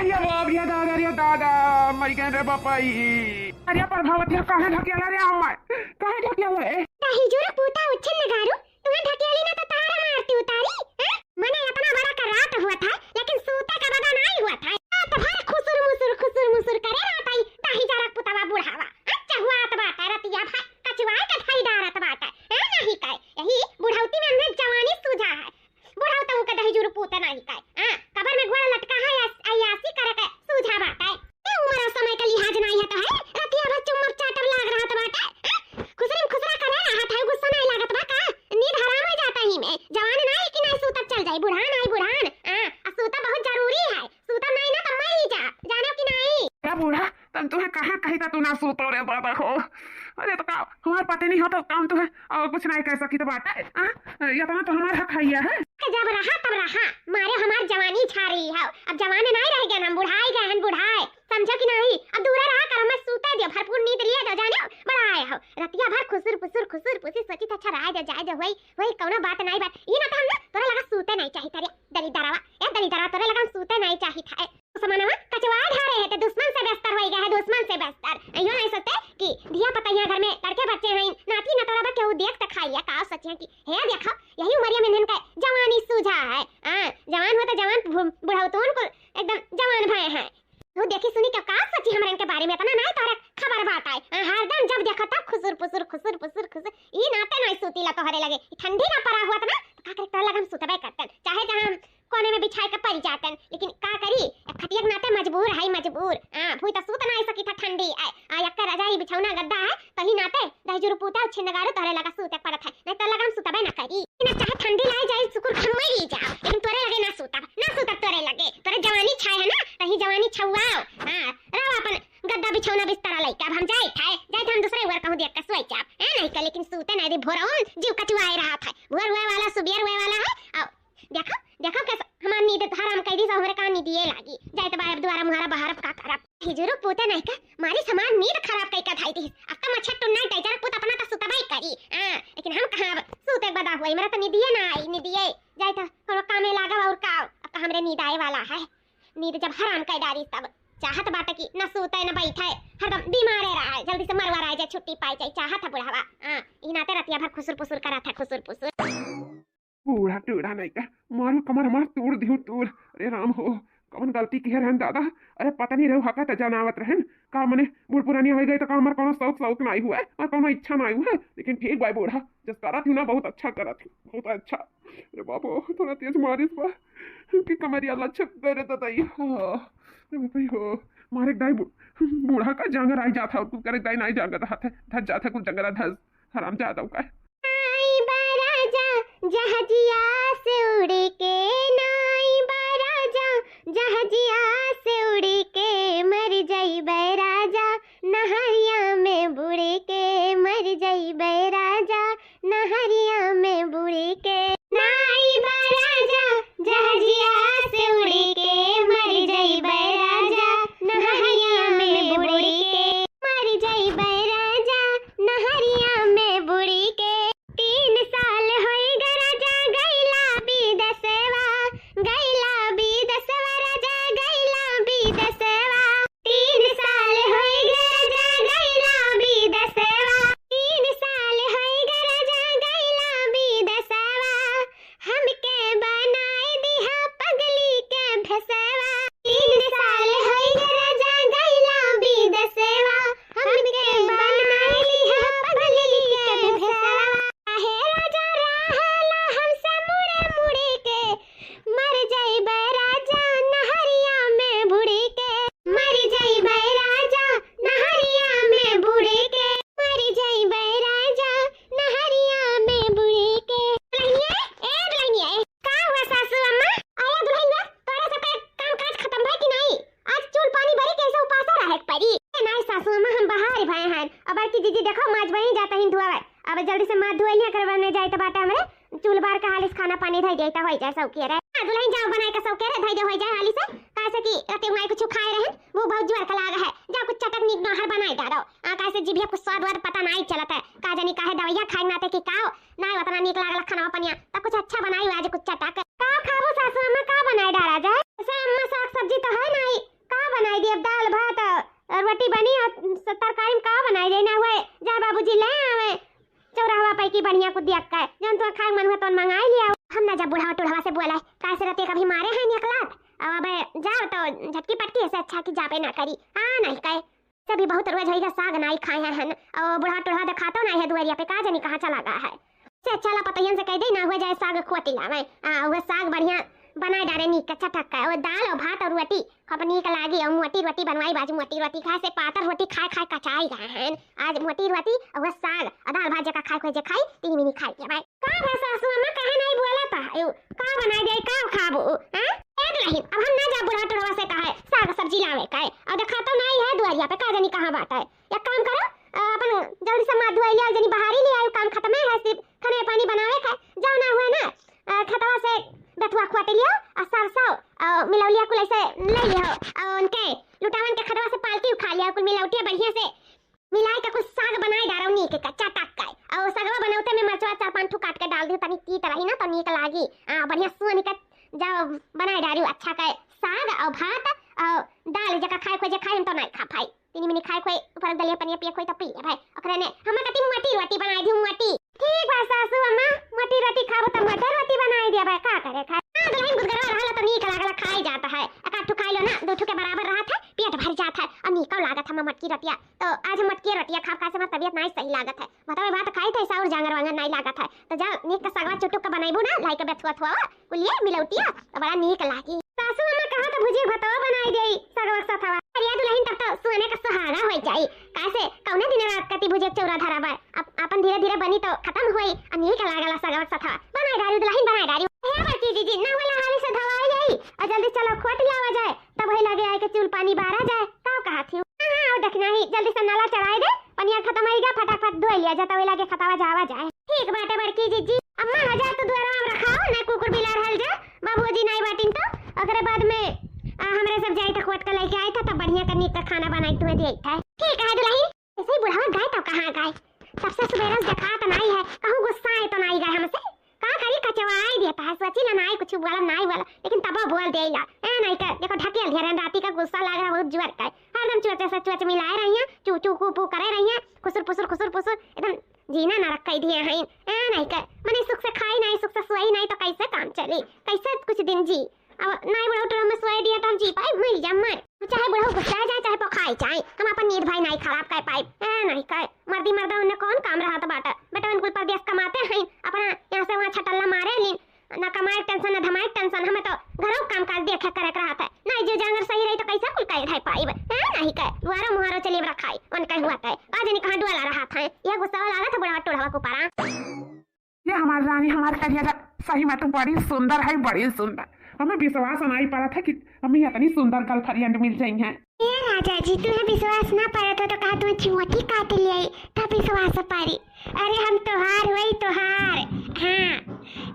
अरे बाप रे दादा मर गए रे बापाई। अरे प्रभावती काहे ढकेला रे अम्मा काहे ढकेला रे ताही जोरा पूता उछन लगारू तुम्हें ढकेली ना तो तारा मारती उतारी हैं मने इतना बड़ा का रात हुआ था लेकिन सूते का बदा नहीं हुआ था तो भाई खुसुर मुसुर करे रात आई ताही जरा पुतवा बुढ़ावा अच्छा हुआ तो बात है रतिया भाई कचवा का थाई डारत बात है नहीं काय यही बुढ़ौती में हमने जवानी सूझा है बुढ़ौता का दही जुर पूता नहीं काय कबर में घोड़ा लटका है अयासी करे के सूझा बात है उम्र समय का लिहाज नहीं है तो है रतिया भर चुम्मक चाटब लाग रहा तो बात है खुसरा करे रहा था गुस्सा नहीं लागत बा का नींद हराम हो जाता ही में जवान नहीं कि नहीं सूता चल जाए बुढ़ान सूता बहुत जरूरी है सूता नहीं ना तो मर ही जा जानो कि नहीं क्या बूढ़ा तुम तुम्हें कहा कही था तू ना सूतो रे दादा हो। अरे तो का तुम्हारे पता नहीं होता काम तो है और कुछ नहीं कर सकी तो बात है ये तो हमारा हक है जब रहा तब रहा मारे हमार जवानी छा रही है अब जवान नहीं रह गया हम बुढ़ाई गए हैं बुढ़ाए समझो कि नहीं अब दूर रहा कर मैं सूता दियो भरपूर नींद लिया दो जानो बड़ा आए हो रतिया भर खुसुर पुसुर सोची तो अच्छा रहा जाए जो वही कौनो बात नहीं बात ये ना तो हम तोरा लगा सूते नहीं चाहिए तेरे दलिदरावा तोरा लगा सूते नहीं चाहिए था समानवा कचवा ढारे है तो दुश्मन से बेस्तर होई गया है दुश्मन से बेस्तर यो नहीं सोचते कि दिया पता यहाँ घर में लड़के बच्चे हैं नाती न तोरा केहू देख त खाइया का सच्चे कि हे देखो यही उमरिया में इनका जवानी सूझा है जवान हो तो जवान बुढ़ाउतोन को एकदम जवान भय है वो देखी सुनी क्या का सच्ची हमरा इनके बारे में इतना नहीं तोरा खबर बात है हरदम जब देखो तब खुसुर ई नाते नहीं सूतीला तोहरे लगे ठंडी ना पड़ा हुआ था ना तो का करे तोरा लगा हम सुतबे करतन चाहे जहां कोने में बिछाए के पड़ जातन लेकिन का करी खटिया के नाते मजबूर भूई तो सूत नहीं सकी था ठंडी यक्का रजाई बिछौना गद्दा है तही नाते दहजुर पूता छिंदगारो तोरे लगा सूते पड़त है नहीं तो लगा हम सुतबे ना करी ना चाहे ठंडी लाई जाए सुकुर हम मरी जा लेकिन तोरे लगे ना सूता तोरे लगे तोरे जवानी छाए है ना तही जवानी छुआओ रहो अपन गद्दा बिछौना बिस्तर लइका हम जाए हम दूसरे वर कहूं देख के सोई चाप नहीं का लेकिन सूते नहीं दी भोरौन जीव कचुआए रहा था भोर हुए वाला सुबेर हुए वाला है देखो कैसा हमार नींद हराम कर दी हमरे का नींद ये लागी जाए तो बाहर द्वारा मुहारा बाहर का खराब हिजरो पोते नहीं का मारी समान नींद खराब कई का धाई दी अब तो मच्छर टुन्ना टाइजर पुत अपना तो सुतबाई करी लेकिन हम कहां सूते बदा हुई मेरा तो नींद ये ना आई नींद ये जाए तो कोनो काम में लागा और का अब हमरे नींद आए वाला है नींद जब हराम कर डारी तब चाहत बात की न सूते न बैठे हरदम बीमारे रहा जल्दी से मरवा रहा छुट्टी पाई चाहिए चाहत बुढ़ावा ई नाते रतिया भर खुसुर पुसुर करा था खुसुर बूढ़ा टूढ़ा नहीं का मारू कमर मार तोड़ दियो तोड़ अरे राम हो कौन गलती की रहन दादा अरे पता नहीं रहो हका त जनावत रहन का मने बूढ़ पुरानी हो गई तो का हमर कोनो शौक नहीं हुआ और कोनो इच्छा नहीं हुआ लेकिन ठीक भाई बूढ़ा जस करा थी ना बहुत अच्छा करा थी बहुत अच्छा अरे बाबू थोड़ा तेज मारिस बा कि कमरिया लचक करे तो तई अरे बाप हो मारे दाई बूढ़ा का जंगर आई जाता और तू करे दाई नहीं जांगर रहा था धस जाता कुछ जंगरा धस हराम जाता का जहाजिया से उड़ के नाई राजा जहाजिया से उड़ के मर जाई राजा नहरिया में बुड़ के मर जाई राजा नहरिया में बुड़ के नाई राजा जहाजिया से उड़ के मर जाई राजा नहरिया में बुड़ के मर जाई राजा नहरिया में बुड़ के 3 साल होई राजा गैला बिदसवा राजा गैला बिदसवा 3 साल होई राजा गैला बिदसवा 3 साल होई राजा गैला बिदसवा हमके बनाए दिहा पगली के भसवा 3 साल होई राजा गैला बिदसवा हमके बनाए दिहा पगली के भसवा हे राजा रहला हमसे मुड़े के मर जाई राजा नहरिया में बुड़ के मर जाई राजा नहरिया में बुड़ के मर जाई राजा नहरिया में बुड़ के दुल्हनिया का हुआ सासू अम्मा अरे दुल्हनिया तोरा सब काम काज खत्म भाई कि नहीं आज चूल पानी भरी कैसे उपासा रहे परी नहीं सासू अम्मा हम बाहर भए हैं अब की जीजी देखो माज बनी जाता हिं धुआ अब जल्दी से माथ धुआइया करवाने जाए तो बाटा हमरे चूल बार का हालिस खाना पानी धई देता होई जाए सौकी रे दुल्हन जाओ बनाए का सौके रे धई दे होई जाए हालिस कैसे की रते हुए कुछ खाए रहे वो बहुत जोर का लागा है जा कुछ चटक नीक नहर बनाए डालो कैसे जीभिया कुछ स्वाद वाद पता नहीं चलता है का जानी काहे दवाइया खाए नाते की काओ ना उतना नीक लागल खाना पनिया त कुछ अच्छा बनाई आज कुछ चटक का खाबो सासू अम्मा का बनाए डाला जाए से अम्मा साग सब्जी तो है नहीं रोटी बनी और तरकारी में का बनाई जाए ना हुए जा बाबूजी ले आवे चौराहा पे की बढ़िया को दिया का जन तो खाए मन हुआ तो मंगाई लिया हम ना जब बुढ़ावा टुढ़ावा से बोला कैसे रहते कभी मारे हैं निकलात अब जाओ तो झटकी पटकी ऐसे अच्छा की जापे ना करी हाँ नहीं कहे सभी बहुत रोज होगा साग नहीं खाए हैं और बुढ़ा टुढ़ा दिखाता नहीं है दुआरिया पे का जानी कहाँ चला गया है से अच्छा ला पतयन से कह दे ना हुआ जाए साग खोटी लावे वो साग बढ़िया बनाए डाले नी कच्चा ठक्का और दाल और भात और रोटी खपनी का लागी और मोटी रोटी बनवाई बाजू मोटी रोटी खाए से पातर रोटी खाए खाए कचाई गए हैं आज मोटी रोटी और वो साग और दाल भात जका खाए खोजे खाई तीन मिनी खाई के भाई का है सासू अम्मा कहे नहीं बोला था का बनाई दे का खाबो हैं एक नहीं अब हम ना जा बुढ़ा टुढ़वा से कहे साग सब्जी लावे कहे और देखा तो नहीं है दुआरिया पे का जानी कहां बात है एक काम करो अपन जल्दी से मां धोई लिया जनी बाहर ही ले आयो काम खत्म है सिर्फ खाने पानी बनावे का जाओ ना हुआ ना खतवा से बथुआ खुआते लियो और सरसों और मिलौलिया कुल ऐसे ले लियो और उनके लुटावन के खतवा से पालकी उठा लिया कुल मिलौटिया बढ़िया से मिलाई का कुछ साग बनाए डारो नी के कच्चा टक्का और सागवा बनाउते में मरचवा 4-5 ठो काट के डाल दियो तनी तीत रही ना तो नीक लागी बढ़िया सुन के जाओ बनाए डारियो अच्छा का साग और भात और दाल जका खाए खोजे खाए तो नहीं खा पाई तीन मिनी खाए खोई ऊपर दलिया पनिया पिए खोई तो पी भाई ओकरे ने हम कति मोटी रोटी बनाई दी मोटी ठीक बा सासू अम्मा मोटी रोटी खाबो तो मोटी रोटी बनाई दिया भाई का करे खा दुल्हन गुदगरवा रहला तो नीक लागला खाई जाता है एक आठ खाई लो ना दो ठो के बराबर रहत है पेट भर जाता है और नीक लागत है मटकी रोटिया तो आज हम मटकी रोटिया खा खा से मेरी तबीयत नहीं सही लागत है बताओ बात खाई थे ऐसा और जांगर वांगर नहीं लागत है तो जा नीक का सागवा चुटुक का बनाइबो ना लाई के बेथुआ थुआ कुलिए मिलौटिया तो बड़ा नीक लागी सासू अम्मा कहा तो भुजी भतवा बनाई देई सागवा सथवा अरे दुल्हन तब तो सुने का सुहागा होई जाई कैसे कौने दिन रात कति भुजे चौरा धरा बा अपन धीरे धीरे बनी तो खत्म होई और नीक लागला सागवा सथवा बनाई डारी दुल्हन बनाई डारी हे बच्ची जी ना वाला हाली से धवाई जाई और जल्दी चलो खोट लावा जाए तब वही लगे आए के चूल पानी बारा जाए का कहा थी हां देखना ही जल्दी से नाला चढ़ाई दे पनिया खत्म होई गया फटाफट धो लिया जाता वही लगे खतावा जावा जाए ठीक बाटे बड़की जी अम्मा आ जा तो द्वारा में रखाओ ना कुकुर बिलार हल जा बाबूजी नहीं बाटिन तो अगरे बाद में हमरे सब जाई तो खोट के लेके आए था तब बढ़िया करनी का खाना बनाई तुम्हें दे था ठीक है दुल्हन ऐसे ही बुढ़ावा गए तो कहां गए सबसे सुबेरा देखा तो नहीं है कहूं गुस्सा है तो नहीं गए हमसे का करी कचवाई देता है सोची ना नहीं कुछ बोला नहीं बोला लेकिन तब बोल देला ए नहीं कर देखो ढकेल दिया राती का गुस्सा लग रहा बहुत जोर का हरदम चोचे से चोच मिलाए रही हैं चू चू कू करे रही हैं खुसुर पुसुर एकदम जीना ना रख दिए हैं ए नहीं कर मने सुख से खाई नहीं सुख से सोई नहीं तो कैसे काम चली कैसे कुछ दिन जी अब नहीं बुढ़ा तो हमें सोए दिया तो हम जी पाए मिल जा मर चाहे बुढ़ा गुस्सा जाए चाहे पखाई चाहे हम अपन नींद भाई नहीं खराब कर पाए ए नहीं कर मर्दी मर्दा उन्हें कौन काम रहा था बाटा बेटा उनको परदेश कमाते हैं अपना यहाँ से वहाँ छटल्ला मारे ली ना कमाए टेंशन ना धमाए टेंशन हमें तो घरों काम काज देखे करे रहा था नहीं जो जांगर सही रही तो कैसा कुल कह रहा पाई नहीं कर दुआरा मुहारो चली रखाई उनका हुआ था आज नहीं कहाँ डुआ रहा था यह गुस्सा वाला था बुढ़ा टोढ़वा को पारा ये हमारी रानी हमारे करिएगा सही में तो बड़ी सुंदर है बड़ी सुंदर हमें विश्वास नहीं पड़ा था कि हमें इतनी सुंदर गर्लफ्रेंड मिल जाएंगे ये राजा जी तुम्हें विश्वास ना पड़ा तो कहा तुम्हें चुमटी काट लिए तब विश्वास पारी अरे हम तोहार हुई तोहार हाँ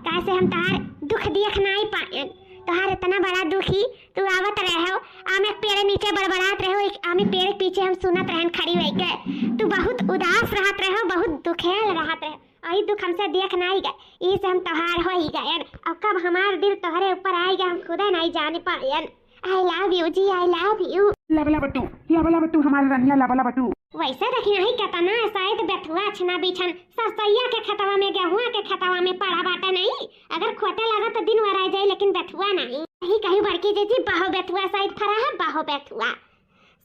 कैसे हम तोहार दुख देख नहीं पाए तोहार इतना बड़ा दुखी तू आवत रहो आमे पेड़ नीचे बड़बड़ात रहो आमे पेड़ पीछे हम सुनत रहन खड़ी रह के तू बहुत उदास रहत रहो बहुत दुखेल रहत रहो आई दुख हमसे देख नहीं गए इसे हम तोहार हो ही गए अब कब हमारा दिल तोहरे ऊपर आएगा हम खुद नहीं जान पाए आई लव यू जी आई लव यू लबला बट्टू हमारे रनिया लबला बट्टू वैसे देखी नहीं कहता ना शायद बेथुआ छना बिछन सरसैया के खतवा में गेहुआ के खतवा में पड़ा बाटा नहीं अगर खोटे लगा तो दिन वर आ जाए लेकिन बेथुआ नहीं सही कहीं बड़की जी बाहो बेथुआ शायद फरा है बाहो बेथुआ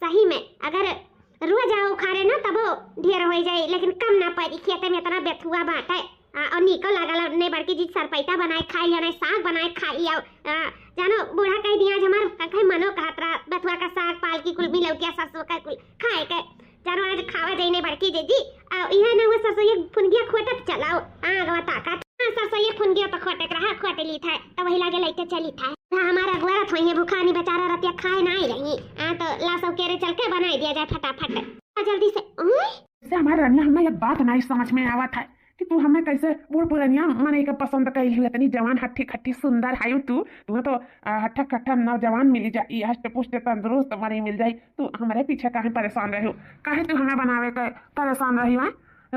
सही में अगर रोज आओ खारे ना तब ढेर हो जाए लेकिन कम ना पड़ी खेते में इतना बेथुआ बात है और निको लागल ने बड़की जी सरपैता बनाए खाई लिया साग बनाए खाई लिया जानो बूढ़ा कह दिया हमार कहीं मनो कहत रहा बेथुआ का साग पालकी कुल भी लौकिया सरसों का कुल खाए के जानो आज खावा जाइने बड़की जी इहे ना वो सरसों ये फुनगिया खोटत चलाओ आगवा ताकत सरसों ये फुनगिया तो खोटे रहा खोटे ली था तो वही लागे लेते चली था हमारा गुआरा थोई है भूखानी बेचारा रतिया खाए नहीं रही तो लासो केरे चल के बनाई दिया जाए फटाफट जल्दी से हमारे रनिया हमें एक बात नहीं समझ में आवा था कि तू हमें कैसे बूढ़ पुरानिया मने का पसंद कई हुई इतनी जवान हट्टी खट्टी सुंदर है तुम्हें तो हट्ठा कट्ठा नौजवान मिल जाए हष्ट पुष्ट तंदुरुस्त मरी मिल जाए तू हमारे पीछे काहे परेशान रही हो काहे तू हमें बनावे के परेशान रही है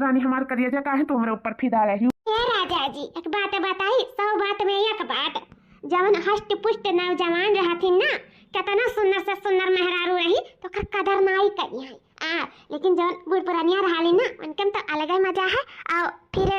रानी हमारे करिए काहे तू हमारे ऊपर फिदा रही हो राजा जी एक बात बताई 100 बात में एक बात जवन हष्ट पुष्ट नौजवान रहथिन ना कितना सुंदर से सुंदर मेहरारू रही तो का कदर नाई करी है लेकिन जब बूढ़ पुरानिया रहाली ना उनके तो अलग ही मजा है और फिर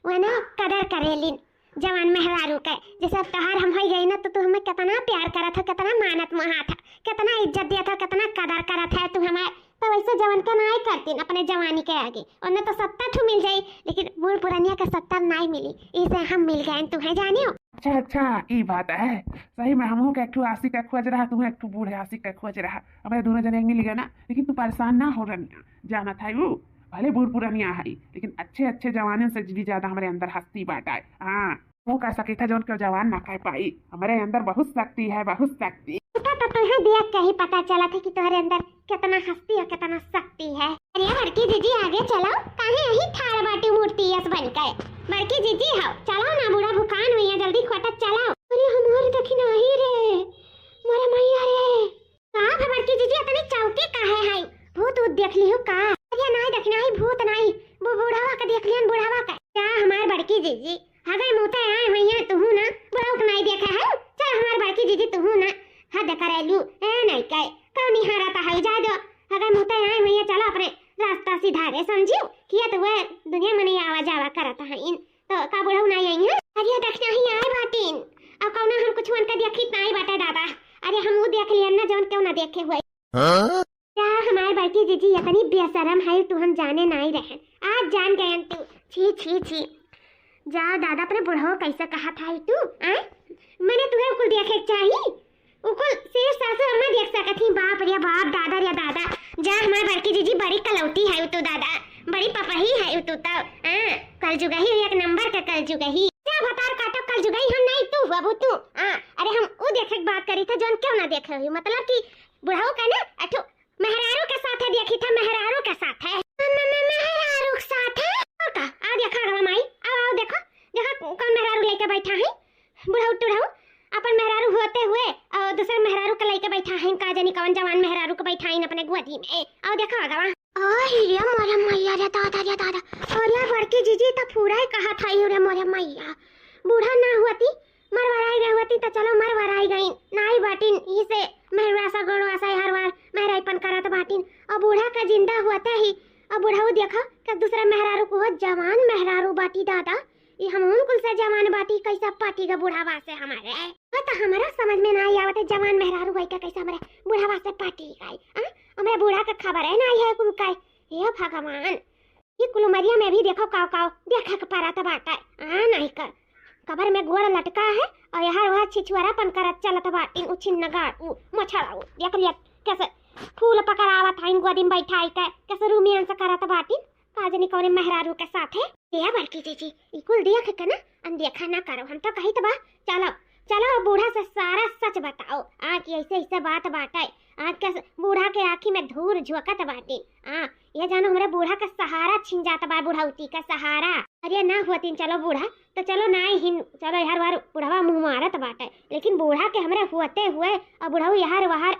वो ना कदर करेलिन जवान मेहरारू के। जैसे अब त्योहार हम हो गई ना तो तू हमें कितना प्यार करा था, कितना मानत महा था, कितना इज्जत दिया था, कितना कदर करा था तू हमारे। तो वैसे जवान का नाई करती अपने जवानी के आगे। उन्हें तो 70 ठू मिल जाई लेकिन बूढ़ पुरानिया का 70 नाई मिली, इसे हम मिल गए तुम्हें जाने हो। अच्छा अच्छा ये बात है सही में। हमहू के एक आशिक का खोज रहा, तुम्हें एक बूढ़े आशिक का खोज रहा, हमारे दोनों जने मिल गए ना। लेकिन तू परेशान ना हो रनिया, जाना था वो भले बूढ़ पुरानिया है लेकिन अच्छे अच्छे जवानों से भी ज्यादा हमारे अंदर हस्ती बाटा है। हाँ वो कह सकी था जो उनका जवान ना कह पाई, हमारे अंदर बहुत शक्ति है, बहुत शक्ति। तो तुम्हें देख के ही पता चला था कि तुम्हारे अंदर कितना हस्ती और कितना शक्ति है। अरे बड़की जीजी आगे चलो, काहे यही ठाड़ बाटी मूर्ति यस बन गए। बड़की जीजी हो चलो ना, बूढ़ा भुकान हुई है, जल्दी खोटक चलो। अरे हमारे देखी नहीं रे मोरे मैया रे, का है बड़की जीजी इतनी चौकी काहे है? भूत उत देख ली हो का? अरे नहीं देखना ही भूत नहीं, वो बूढ़ावा का देख लियन, बूढ़ावा का क्या हमारे बड़की जीजी हगे मुते आए भैया तू ना बड़ा नहीं देखा है। चल हमारे बड़की जीजी तू ना हद करेलू ए नहीं कह कौन निहारता है जा दो हगे मुते आए भैया। चलो अपने रास्ता सीधा रे समझियो किया तो वह दुनिया में नहीं आवा जावा करता है इन तो का बुढ़ऊ नहीं आई है। अरे देखना ही आए बाटीन अब कौन हम कुछ उनका देखी नहीं बाटे दादा। अरे हम वो देख लिया ना जौन क्यों ना देखे हुए। क्या हमारे बड़की जीजी इतनी बेशरम है तू हम जाने नहीं रहे, आज जान गए तू। छी छी छी जा दादा अपने बुढ़ो कैसे कहा था तू मैंने तुम्हें कुल देखे चाहिए उकुल सिर्फ सासू अम्मा देख सकत थी। बाप रे बाप दादा रे दादा जा हमारे बड़की जीजी बड़ी कलौती है तू दादा, बड़ी पपही है तू तो कल जुगही एक नंबर का कल जुगही। क्या बतार काटो कल जुगही हम नहीं तू बाबू तू। अरे हम वो देखे बात करी था जोन क्यों ना देखे हुई, मतलब कि बुढ़ाऊ का ना अठो मेहरारू के साथ है देखी था, मेहरारू के साथ है मेहरारू के साथ है का आ देखा गवा माई आओ देखो देखो कौन मेहरारू लेके बैठा है। बुढ़ाऊ टुढ़ाऊ अपन मेहरारू होते हुए और दूसरे मेहरारू के लेके बैठा है, का जानी कौन जवान मेहरारू को बैठा है अपने गोदी में। आओ देखा गवा ओए रे मोरे मैया रे दादा रे दादा। और यार बड़की जीजी तो पूरा ही कहा था रे मोरे मैया, बूढ़ा ना हुआती मरवराई गई होती तो चलो मरवराई गई नाई बाटिन इसे मेहरासा गोड़वासा हर बार मेहराईपन करत बाटिन और बूढ़ा का जिंदा हुआते ही और बूढ़ाऊ देखा कि दूसरा मेहरारू को जवान मेहरारू बाटी दादा ये हम कुल से जवान बाटी कैसा पाटी का बुढ़ावा से हमारे तो हमारा समझ में नहीं आवत है जवान मेहरारू भाई का कैसा हमारे बुढ़ावा से पाटी गई। हमारे बूढ़ा का खबर है ना है कुल का हे भगवान ये कुलमरिया में भी देखो काव काव देखा के पारा बाटा नहीं कर कबर में गोड़ लटका है और यहाँ वह छिछुआरापन करत चलत बाटी उछिन नगाड़ मछड़ा देख लिया कैसे फूल पकड़ावा था इन गोदी में बैठाई के कैसे रूमियन से करत बाटी काजनी कौन मेहरारू के साथ है। ये बड़की जीजी इकुल देख के ना अनदेखा ना करो, हम तो कही तो बा चलो चलो बूढ़ा से सारा सच बताओ कि ऐसे ऐसे बात बाटे के बूढ़ा के आँखी में धूल झोंकत बाटी। ये जानो हमारे बूढ़ा का सहारा छिन जाता बा, बुढ़ाउती का सहारा। अरे ना होती चलो बूढ़ा तो चलो ना ही चलो यार बार बुढ़ावा मुँह मारत बाटे लेकिन बूढ़ा के हमारे होते हुए और बुढ़ाऊ यार वहार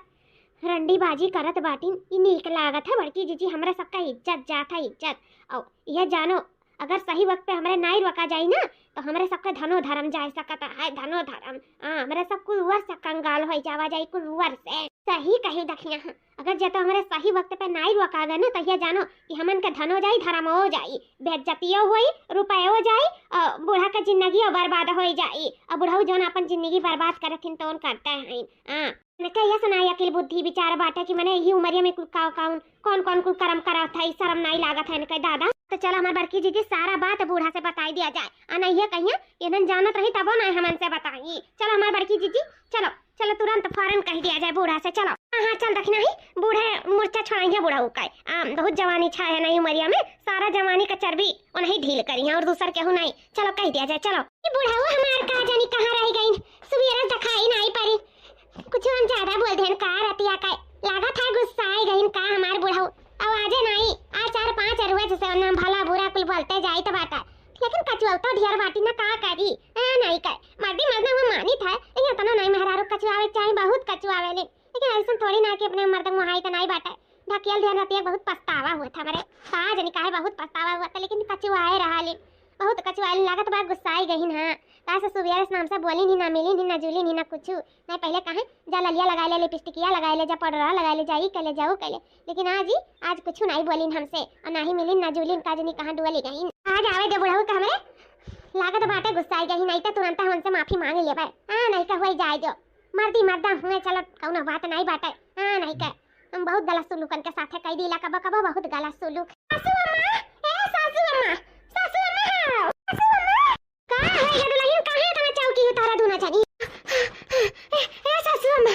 रंडी बाजी करत बाटिन ये नीक लागत है। बड़की जीजी हमारे सबका इज्जत जाता इज्जत और यह जानो अगर सही वक्त पे हमारे नाई रोका जाए ना तो हमारे सबका धनो धर्म जा सकता है, धनो धर्म हमारे सब कुल वर से कंगाल हो जावा जाए कुल वर से सही कही दखिया। अगर जब हमारे सही वक्त पे नाई रोका गए ना तो यह जानो कि हमन के धनो जाई धर्म हो जाई, बेइज्जतियो होई, रुपये हो जाई और बूढ़ा का जिंदगी बर्बाद हो जाई। और बुढ़ऊ जो अपन जिंदगी बर्बाद करथिन तो करते हैं यह सुनाई अकेल बुद्धि विचार बाटे कि मैंने यही उमरिया में कुल कौन कौन कुल कर्म करा था शर्म नहीं लागत है इनके दादा। तो चलो हमारे बड़की जीजी सारा बात बूढ़ा से बताई दिया जाए नहीं है कहिए ये जानत रही तब ना हमन से बताई। चलो हमारे बड़की जीजी चलो चलो तुरंत फौरन कह दिया जाए बूढ़ा से। चलो हाँ चल रखना ही बूढ़े मूर्छा छोड़ाई है बूढ़ा का बहुत जवानी छा है नहीं उमरिया में, सारा जवानी का चर्बी उन्हें ढील करी है और दूसर केहू नहीं। चलो कह दिया जाए चलो बूढ़ा हमारे कहा जानी कहाँ रह गई सुबेरा दिखाई नहीं पड़ी कुछ हम ज्यादा बोल देन का रतिया का लगा था गुस्सा आई गई का हमार बुढ़ाऊ आवाजे नहीं आ 4-5 अरुआ जैसे नाम भला बुरा कुल बोलते जाई तो बाटा लेकिन कचुआ तो ढेर बाटी ना का करी नहीं कर मर्दी मर्द में मानी था लेकिन इतना नहीं मेहरारू कचुआवे चाहे बहुत कचुआवे लेकिन ऐसा थोड़ी ना कि अपने मर्द मुहाई तो नहीं बाटा ढकेल ध्यान रतिया बहुत पछतावा हुआ था हमारे साज निकाहे बहुत पछतावा हुआ था लेकिन कचुआए रहा ले बहुत कचुआए लागत बा गुस्सा आई गई ना कैसे सुबह शाम से बोली नहीं, ना मिली नहीं, ना जुली नहीं, ना कुछ नहीं। पहले कहे जा ललिया लगा ले, लिपस्टिकिया लगा ले, जा पाउडर लगा ले, जा कले जाओ कले, लेकिन आज कुछ नहीं बोली हमसे और ना ही मिली ना जुली, काजनी कहाँ डुअली गई। आज आवे दे बुढ़ऊ का हमें लागत बाटे गुस्सा आई गई, नहीं तो तुरंत हमसे माफी मांग ले भाई। हाँ नहीं का हो जाए जो मर्दी मर्दा हुए, चलो कौनो बात नहीं बाटे। हाँ नहीं का हम बहुत गलत सुलूकन के साथे कई दिला कबा कबा बहुत गलत सुलूक। सासू अम्मा, ए सासू अम्मा, सासू अम्मा, सासू अम्मा का है ये दुल्हन कहां है? चौकी उतारा दूना जानी। ए सासू अम्मा,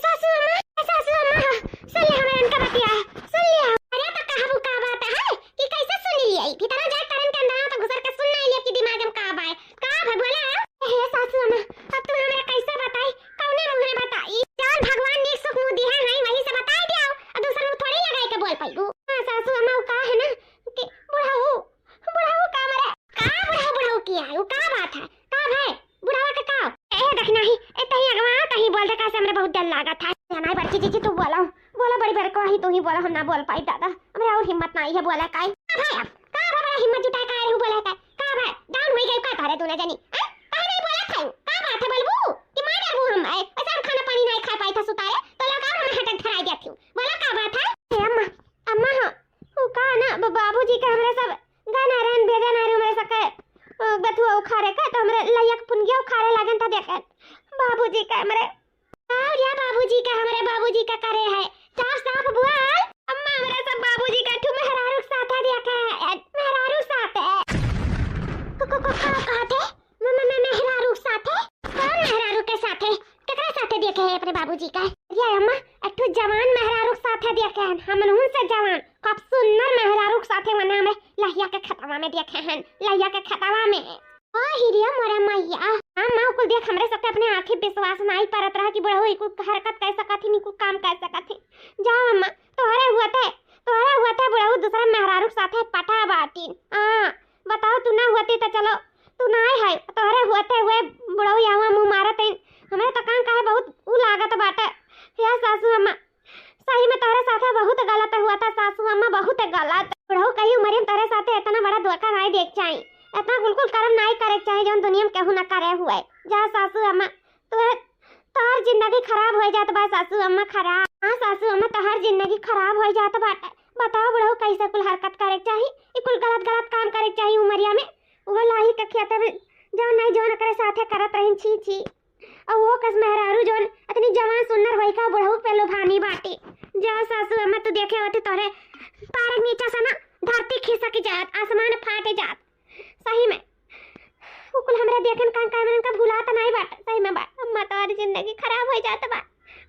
सासू अम्मा, सासू अम्मा सुन ले हमारे इनका बतिया, सुन लिया। अरे तो कहबू का बात है कि कैसे सुन लिया? भीतर जाए तरन के अंदर तो घुसर के सुन नहीं लिया कि दिमाग में का बाय का है बोला। हे सासू अम्मा अब तू हमें कैसे बताई, कौने मुंह में बताई? जान भगवान ने सुख मुंह दिया है वही से बता दिया और दूसरा मुंह थोड़ी लगाई के बोल पाईगू। हां सासू अम्मा का है ना कि बुढ़ाऊ बुढ़ाऊ का मरे का बुढ़ाऊ किया है, वो का बात है का भाई बुढ़ावा के का ए देखना ही ए तही अगवा तही बोल दे कैसे हमरे बहुत डर लागत है। ना बच्ची जी तू बोला बोला बड़ी बड़ी को ही तू ही बोला, हम ना बोल पाई दादा, हमरे और हिम्मत नहीं है बोले काई। भाई का बड़ा हिम्मत जुटा का है बोले का भाई डाउन हो गई का करे तू ना जानी काहे नहीं बोला था का बात है बोलबू कि मार देबू हम ऐसा खाना पानी नहीं खा पाई था सुतारे तो लगा हम हटक धराई देती हूं बोला का बात है। अम्मा अम्मा हां वो का ना बाबूजी का हमरे सब गाना रहन भेजा ना रे हमरे सके बथुआ उखाड़े का तो हमरे लयक पुनगिया उखाड़े लागन था देखे बाबूजी का हमरे और या बाबूजी का हमरे बाबूजी का करे है साफ साफ बोल। अम्मा हमरे सब बाबूजी का ठु मेहरारू साथे देखा है, मेहरारू साथे को कहते मैं मेहरारू साथे कौन मेहरारू के साथे केकरा साथे देखे है अपने बाबूजी का? ये अम्मा अठु जवान मेहरारू साथे देखे हैं हमन से जवान कब सुन्नर मेहरारू साथे मने हमें लहिया के खतवा में देखे हैं, लहिया के खतवा में। ओ हिरिया मोरे मैया अम्मा को देख हमरे सबके अपने आंखें विश्वास नहीं परत रहा कि बड़ा होई कुछ हरकत कैसे सकथी नी कुछ काम कैसे सकथी। जाओ अम्मा तोहरे हुआ थे बड़ा दूसरा मेहरारू साथे पटा बाटी। हां बताओ तू ना होती तो चलो तू ना है तोहरे होते हुए बड़ा यहाँ मुंह मारत है हमें तो कान का है बहुत उ लागत बाटे। या सासू अम्मा सही में तोहरे साथे बहुत गलत हुआ था सासू अम्मा, बहुत गलत। बड़ा कहीं उम्र में तोहरे साथे इतना बड़ा धोखा नहीं देख चाहिए, इतना बिल्कुल कर्म नहीं करे चाहिए जो दुनिया में केहू ना करे हुए। जा सासू अम्मा तोहर जिंदगी खराब हो जात बा सासू अम्मा खराब। हां सासू अम्मा तोहर जिंदगी खराब हो जात बाटे। बताओ बड़ो कैसे कुल हरकत करे चाहिए, ई कुल गलत काम करे चाहिए उमरिया में। वो लाही के खेते में जो नहीं जो न करे साथे करत रहिन छी छी और वो कस मेहरारू जो इतनी जवान सुंदर होई का बड़ो पे लोभानी बाटी। जा सासू अम्मा तू देखे होती तोरे पार नीचे से ना धरती खिसक जात, आसमान फाट जात। सही में वो कुल हमरा देखन कान कान का भुला त नहीं बात सही में बात। अम्मा तोरी जिंदगी खराब हो जात बा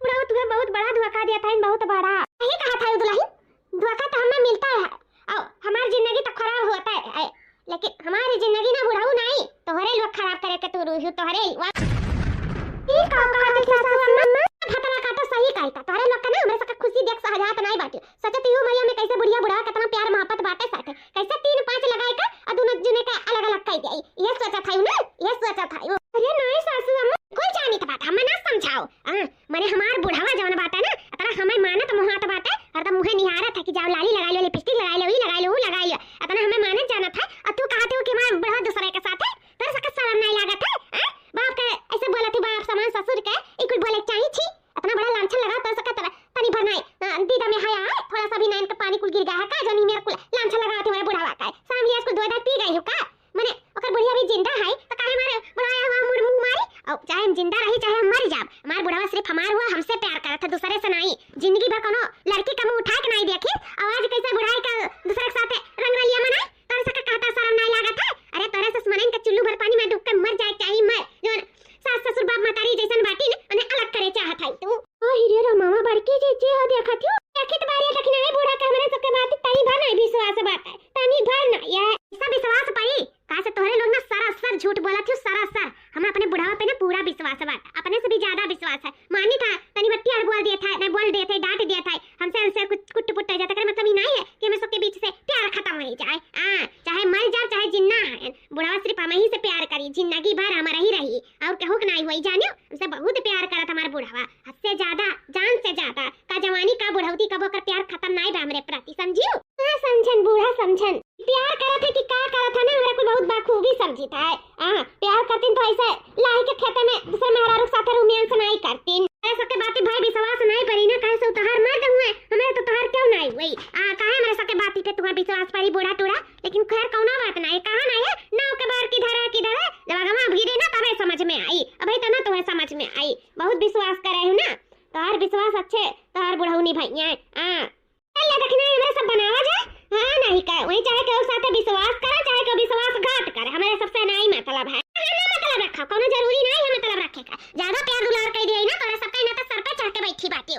बुढ़ऊ, तुम्हें बहुत बड़ा धोखा दिया था, बहुत बड़ा। यही कहा था दुल्हन धोखा तो हमें मिलता है और हमारी जिंदगी तो खराब होता है, लेकिन हमारी जिंदगी ना बुढ़ऊ नहीं तोहरे लोग खराब करे के तू रूह तोहरे ई का कहत सासू अम्मा खतरा का तो सही कहता तोहरे लोग का ना हमरे सब खुशी देख सहजात नहीं बाटे। सोचत हूं मैया में कैसे बुढ़िया बुढ़ा कितना प्यार मोहब्बत बाटे साथे कैसे 3-5 लगाए का और दोनों जने का अलग-अलग कह दे। ये सोचत हूं ना, ये सोचत हूं। अरे नहीं सासू अम्मा कोई जानी त बात हमें ना समझाओ। माने हमार बुढ़ावा जवन बाटे ना अतरा हमें मानत मोहात बाटे हरदम मुहे निहारत है कि जाओ लाली लगा लो, लिपस्टिक लगा लो, ई लगा लो, ऊ लगा लो, अतना हमें मानत जानत है और तू कहते हो कि मैं बुढ़ा दूसरे के साथ है तोर सके शर्म नहीं लागत है? बाप के ऐसे बोलत बाप समान ससुर के ई कुछ बोले चाहिए छी इतना बड़ा लांछन लगा तो सके तनी भर नहीं दीदा में हया है थोड़ा सा भी नैन का पानी कुल गिर गया है का जानी मेरे को लांछन लगाते हुए बुढ़ावा का शाम लिया इसको 2 दांत पी गई हो का माने ओकर बुढ़िया भी जिंदा है तो काहे मारे बुढ़ाया हुआ मुंह मारी और चाहे हम जिंदा रही चाहे हम मर जाब हमार बुढ़ावा सिर्फ हमार हुआ हमसे प्यार करत था दूसरे से नहीं। जिंदगी भर कोनो लड़की का मुंह उठा के नहीं देखी आवाज कैसे बुढ़ाई का दूसरे के साथ रंग रलिया मनाई तोरे सके कहता शर्म नहीं लागत है? अरे तोरे से मनन का चुल्लू भर पानी में डूब के मर जाए चाहे मर जो सास ससुर बाप मातारी जैसन बाटी ने उन्हें अलग करे चाहत है तू। ओ हिरे रे मामा बड़की जे हो देखत हो देखत बारी देखना है बूढ़ा का हमरे सबके बात तनी भर नहीं विश्वास बात है तनी भर ना ये सब विश्वास पड़ी का से तोहरे लोग ना सरासर झूठ बोलत हो सरासर। हम अपने बुढ़ावा पे ना पूरा विश्वास बात अपने से भी ज्यादा विश्वास है। मानी था तनी बत्ती बोल दिया था नहीं बोल दिए थे डांट दिया था हमसे कुछ कुट पुट जाता कर मतलब ही नहीं है कि हम सबके बीच से प्यार खत्म हो जाए। चाहे मर जाओ चाहे जिन्ना है बुढ़ावा सिर्फ हम ही से प्यार करी जिंदगी भर हमारा ही रही और कहूं कि नहीं हुई जानियो हमसे बहुत प्यार करत हमार बुढ़ावा हद से ज्यादा जान से ज्यादा का जवानी का बुढ़ौती कबो कर प्यार खत्म नहीं बा हमरे प्रति समझियो। हां समझन बूढ़ा समझन प्यार करत है कि का करत है ना हमरा को बहुत बाखूबी समझी था प्यार करतीन तो ऐसे लाही के खेते में दूसरे मेहरा रुक साथे रूमियान से नहीं करतीन। ऐसे के बाती भाई विश्वास नहीं परी ना कैसे तोहार मर्द हुए हमें तो तोहार क्यों नहीं हुई काहे मेरे सके बाती पे तुम्हार विश्वास परी बूढ़ा टूड़ा। लेकिन खैर कौना बात नहीं कहा नहीं है नाव के बाहर किधर है जब आगमा गिरी ना तबे समझ में आई अभी तो ना तुम्हें समझ में आई बहुत विश्वास करे हूं ना तोहार विश्वास अच्छे तोहार बुढ़ौनी भैया चल देखना हमरा सब बनावा जा नहीं कर वही चाहे के साथे विश्वास करे चाहे के विश्वासघात करे हमारे सबसे नहीं मतलब है ना मतलब रखा कोनो जरूरी नहीं है मतलब रखे का ज्यादा प्यार दुलार कर दिए ना तोरा सबके ना तो सर पे चढ़ के बैठी बाती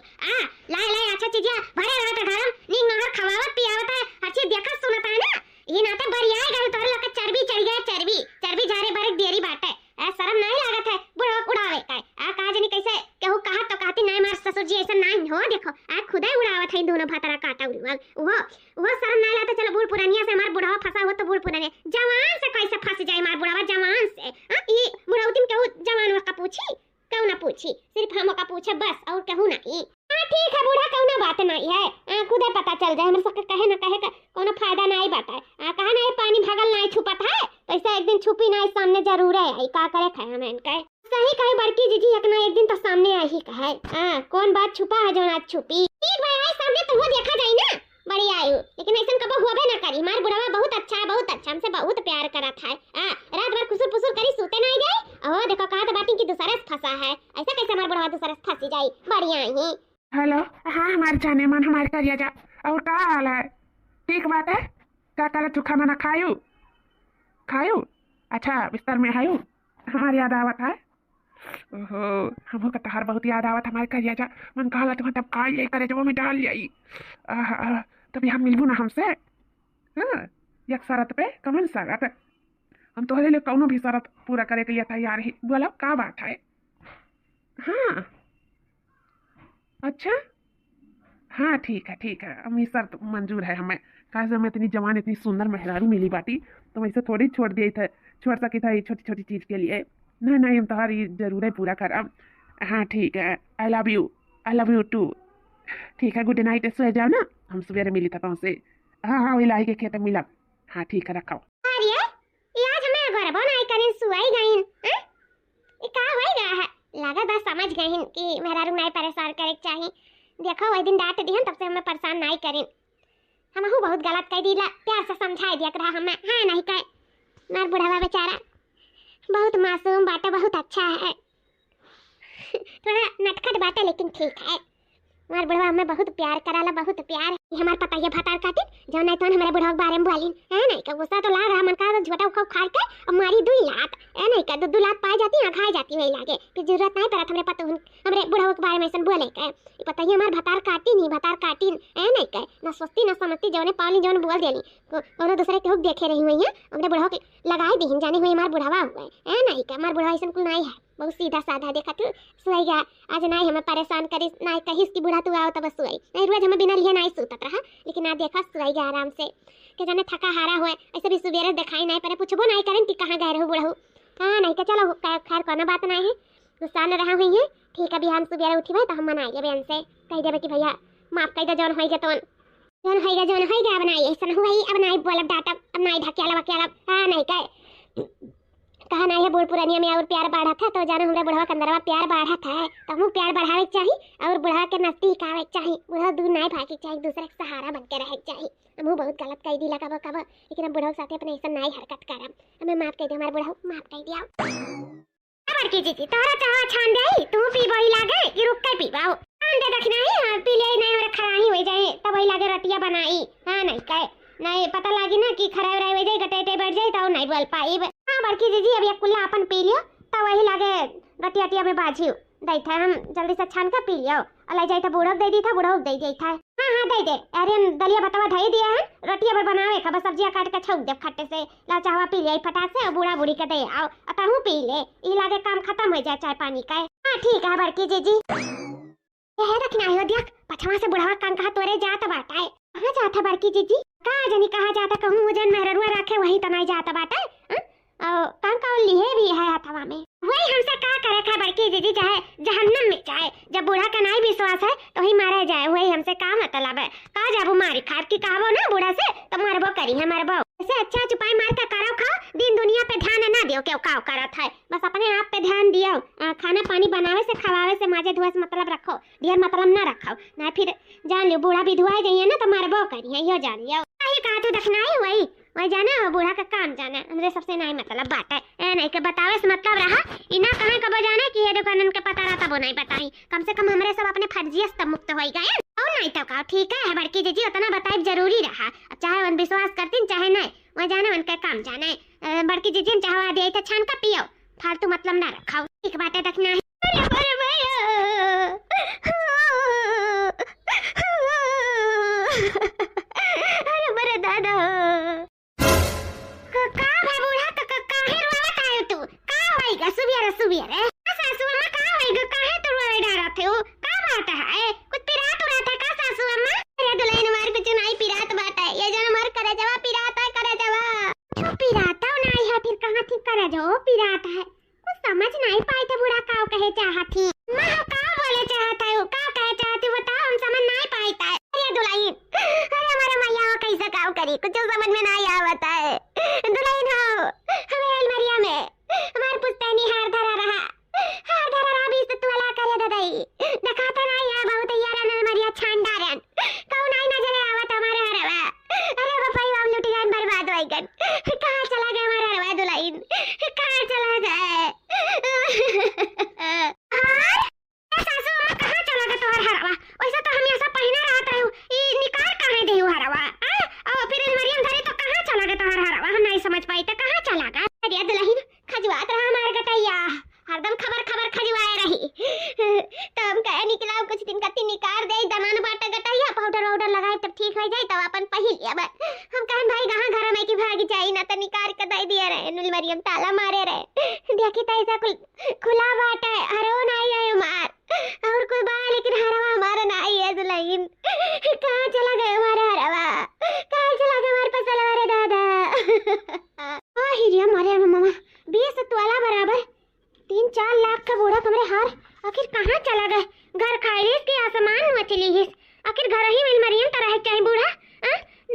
लाए लाए अच्छा चीज भरे रहत घर नींद नहर खवावत पियावत है हर चीज देखत सुनत है ना ये नाते बरियाए गए तोरे लोग चर्बी चढ़ गया चर्बी झारे बरक देरी बाटे शर्म नहीं लागत है बुढ़ा उड़ावे का कहा जनी कैसे केहू कहा तो कहती नहीं मार ससुर जी ऐसा नहीं हो देखो खुदे उड़ावत है दोनों भातरा काटा उड़वाल वो शर्म नहीं लाता चलो बूढ़ पुरानिया से हमार बुढ़ावा फंसा हुआ तो बूढ़ पुरानिया जवान से कैसे फंस जाए मार बुढ़ावा जवान से ये बुढ़ौती में केहू जवान का पूछी क्यों ना पूछी सिर्फ हम का पूछे बस और केहू नहीं ठीक है बूढ़ा कौन बात नहीं है खुदे पता चल जाए हमरे सबके कहे ना कहे का कोनो फायदा नहीं बात है कहा नहीं पानी भगल नहीं छुपत है ऐसा एक दिन छुपी नहीं सामने जरूर है का करे खाए हम इनका सही कहे बड़की जीजी एक ना एक दिन तो सामने आ ही कहे कौन बात छुपा है जो आज छुपी ठीक भाई आई सामने तो वो देखा जाए ना बड़ी आयु लेकिन ऐसा कब हुआ ना करी मार बुढ़ावा बहुत अच्छा हमसे बहुत प्यार करा था रात भर खुसुर पुसुर करी सोते नहीं गए और देखो कहा तो बाटी की दूसरे से फंसा है ऐसा कैसे मार बुढ़ावा दूसरे से फंसी जाए बढ़िया ही हेलो हाँ हमारे जाने मन हमारे करिया जा और का हाल है ठीक बात है क्या तारा चोखा मना खायू अच्छा बिस्तर में आयू हमारी याद आवत है ओहो हमको का तहार बहुत याद आवत हमारे करिया जा मन कहला तुम तब काल ले करे जो में डाल जाई तभी हम मिलबू ना हमसे हाँ एक शरत पे कमन शरत हम तोहरे लिए कौनो भी शरत पूरा करे के लिए तैयार ही बोलो का बात है हाँ अच्छा हाँ ठीक है हम ये शर्त मंजूर है हमें काहे से मैं इतनी जवान इतनी सुंदर मेहरारू मिली बाटी तो वैसे थोड़ी छोड़ दिए थे छोड़ सकी था ये छोटी छोटी चीज़ के लिए नहीं हम तुम्हारी जरूर है पूरा करब हाँ ठीक है आई लव यू टू ठीक है गुड नाइट सो जाओ ना हम सवेरे मिली था तुमसे हाँ इलाही के खेत मिला हाँ ठीक है रखो अरे ये आज हमें घर बनाई करें सुई गईन ये का होएगा है लगा बस समझ गईन कि मेहरारू नहीं परेशान करे चाहिए देखो वही दिन डांट दिहन तब से हमें परेशान नहीं करें हमहू बहुत गलत कह दिला प्यार से समझाई दिया करा हमें हाँ नहीं कहे मार बुढ़ावा बेचारा बहुत मासूम बाटे बहुत अच्छा है थोड़ा नटखट बाटे लेकिन ठीक है हमारे बुढ़वा हमें बहुत प्यार कराला बहुत प्यार है हमारे पता ये भातार काटे जो नहीं तो हमारे बुढ़वा के बारे में बोलिन है नहीं का गुस्सा तो लाग रहा मन का झोटा उखा खा के और मारी दुई लात है नहीं का दो लात पाई जाती है खाई जाती वही लागे फिर जरूरत नहीं पड़ा हमरे पता हमरे बुढ़वा के बारे में ऐसा बोले के पता ही हमारे भातार काटी है नहीं का ना सोचती ना समझती जौने पाली जौन बोल देली कोनो दूसरे के हुक देखे रही हुई है हमरे बुढ़वा के लगाई दीन जाने हुई हमारे बुढ़वा हुए है नहीं का हमारे बुढ़वा ऐसा कुल नहीं है बहुत सीधा साधा देखा तू सुई गया आज नहीं हमें परेशान करी नहीं कहिस कि बुढ़ा तू आओ तब सुई नहीं रोज हमें बिना लिए नहीं सूतत रहा लेकिन आज देखा सुई गया आराम से के जाने थका हारा हुए ऐसे भी सुबेरे दिखाई नहीं पड़े पूछबो नहीं करें कि कहाँ गए रहो बुढ़ऊ हाँ नहीं का चलो खैर कोनो बात नहीं है गुस्सा न रहा हुई है ठीक है अभी हम सुबेरे उठी तो हम मनाइए बहन से कह देवे कि भैया माफ कर दे जौन होइगे जौन होइगे अब नहीं ऐसा हुई अब नहीं बोलब डाटब अब नहीं ढकेला हाँ नहीं कहे कहा नहीं है बूढ़ पुरानिया में और प्यार बढ़ा था तो जानो हमरा बुढ़वा कंदरवा प्यार बढ़ा था तो हम प्यार बढ़ावे चाहिए और बुढ़वा के नजदीक आवे चाहिए बुढ़वा दूर नहीं भागे चाहिए दूसरे के सहारा बन के रहे चाहिए हम बहुत गलत कह दी लगा कब लेकिन हम बुढ़वा के साथ अपने ऐसा नहीं हरकत करब हमें माफ कर दे हमारे बुढ़वा माफ कर दिया बड़की जीजी तोरा चाह छान दे तू पी वही लागे कि रुक के पीबाओ छान दे देखना है पी ले नहीं और खराही हो जाए तब वही लागे रतिया बनाई हां नहीं कहे नहीं पता लगी ना कि खराब रह जाए गटेटे बैठ जाए तो नहीं बोल पाई हाँ बड़की जीजी अब एक कुल्ला अपन पी लियो तो वही लागे रटिया में बाजी दई था हम जल्दी से छान कर पी लियो अलाई जाए तो बूढ़ो दे दी था बूढ़ो दे दी था हाँ दे दे अरे दलिया बतावा धई दिया है रोटिया पर बनावे खबर सब्जियां काट के छौक दे खट्टे से ला चाहवा पी ले फटाक से और बूढ़ा बूढ़ी के दे आओ अतहू पी ले ई लागे काम खत्म हो जाए चाय पानी का हाँ ठीक है बड़की जीजी ये रखना है देख पछवा से बुढ़ावा कान कहा तोरे जात बाटा है कहां जाता बड़की जीजी कहां जानी कहां जाता कहूं वजन मेहरुआ रखे वही तो नहीं जाता बाटा कान का लिए भी है हथवा में वही हमसे का करे खा बड़की दीदी चाहे जहन्नम में जाए जब बूढ़ा का नहीं विश्वास है तो ही मारा जाए वही हमसे का मतलब है का जाबो मारी खार की कहबो ना बूढ़ा से तो मारबो करी है मारबो ऐसे अच्छा चुपाई मार के करो खाओ दिन दुनिया पे ध्यान ना दे लियो के का करत है, बस अपने आप पे ध्यान दियो। खाना पानी बनावे से खवावे से माजे धोए से मतलब रखो, ढेर मतलब ना रखो, ना फिर जान लियो बूढ़ा भी धुआई जाइए ना तो मारबो करिए, यो जान लियो। ये कहा तू देखना ही वही जाना बूढ़ा का काम जाना, हमरे सबसे नहीं मतलब बात है। ए नहीं के बतावे से मतलब रहा, इना कहां कब जाना कि ये दुकानन के पता रहता वो नहीं बताई, कम से कम हमरे सब अपने फर्जियत से मुक्त हो गए और नहीं तो का ठीक है बड़की जीजी उतना बताए जरूरी रहा, चाहे वन विश्वास करती चाहे नहीं, वह जाने उनका काम जाने। बड़की जीजी चाहवा दे तो छान का पियो, फालतू मतलब ना रखाओ, ठीक बात है देखना है। अरे बड़े दादा का भाई बूढ़ा का काहे रोवत आयो तू, का होइगा सुबिया सासू अम्मा का होइगा, काहे तू रोए डरत हो, का बात है कुछ पिरात उरात है का सासू अम्मा? अरे दुल्हन मार कुछ नहीं पिरात बात है, ये जन मार करे जवा पिरात है करे जवा तू पिराता नहीं है फिर कहां थी करे जो पिरात है, कुछ समझ नहीं पाए थे बूढ़ा का कहे चाहत थी मैं का बोले चाहता है का कहे चाहती बताओ, हम समझ नहीं पाई था। अरे दुल्हन अरे हमारा मैया कैसे काम करी कुछ समझ में नहीं आवत है, दुल्हन हो हमें अलमारिया में हमार पुस्तैनी हार धरा रहा भी से तुला करे ददाई दिखाता नहीं है बहुत यार अलमारिया छान डारन कौन नहीं नजर आवत हमारे हरवा। अरे बपाई हम लुटी जान बर्बाद होई गन, कहां चला गया हमारा हरवा दुल्हन, कहां चला गए सासू अम्मा कहां चला गया तोहर हरवा, वैसे तो हम ऐसा पहना रहता हूं ई निकाल काहे देहु हरवा और फिर अलमारिया धरे तो कहां चला गया तोहर हरवा, हम नहीं समझ पाई तो कहां चला गया। अरे दुल्हन खजवात रहा हमार गटैया हरदम खबर खजवाए रही तो हम कहे निकलाओ कुछ दिन कति निकार दे दनान बाटा गटैया पाउडर लगाए तब ठीक हो जाए तब अपन पहिल लिया हम कहन भाई कहां घर में की भागी जाई ना तो निकार के दे दिए रहे नुलमरियम ताला मारे रहे देखी त ऐसा खुला बाटा है हरो नहीं है मार और कोई बा लेकिन हरवा हमारा नहीं है दुल्हन, कहां चला गया हमारा हरवा, कहां चला गया हमारे पसला वाले दादा आ हिरिया मारे मामा 20 तोला बराबर 3-4 लाख का बूढ़ा कमरे हार आखिर कहां चला गए, घर खाली के आसमान मचली है, आखिर घर ही में मरियम तो रहे चाहे बूढ़ा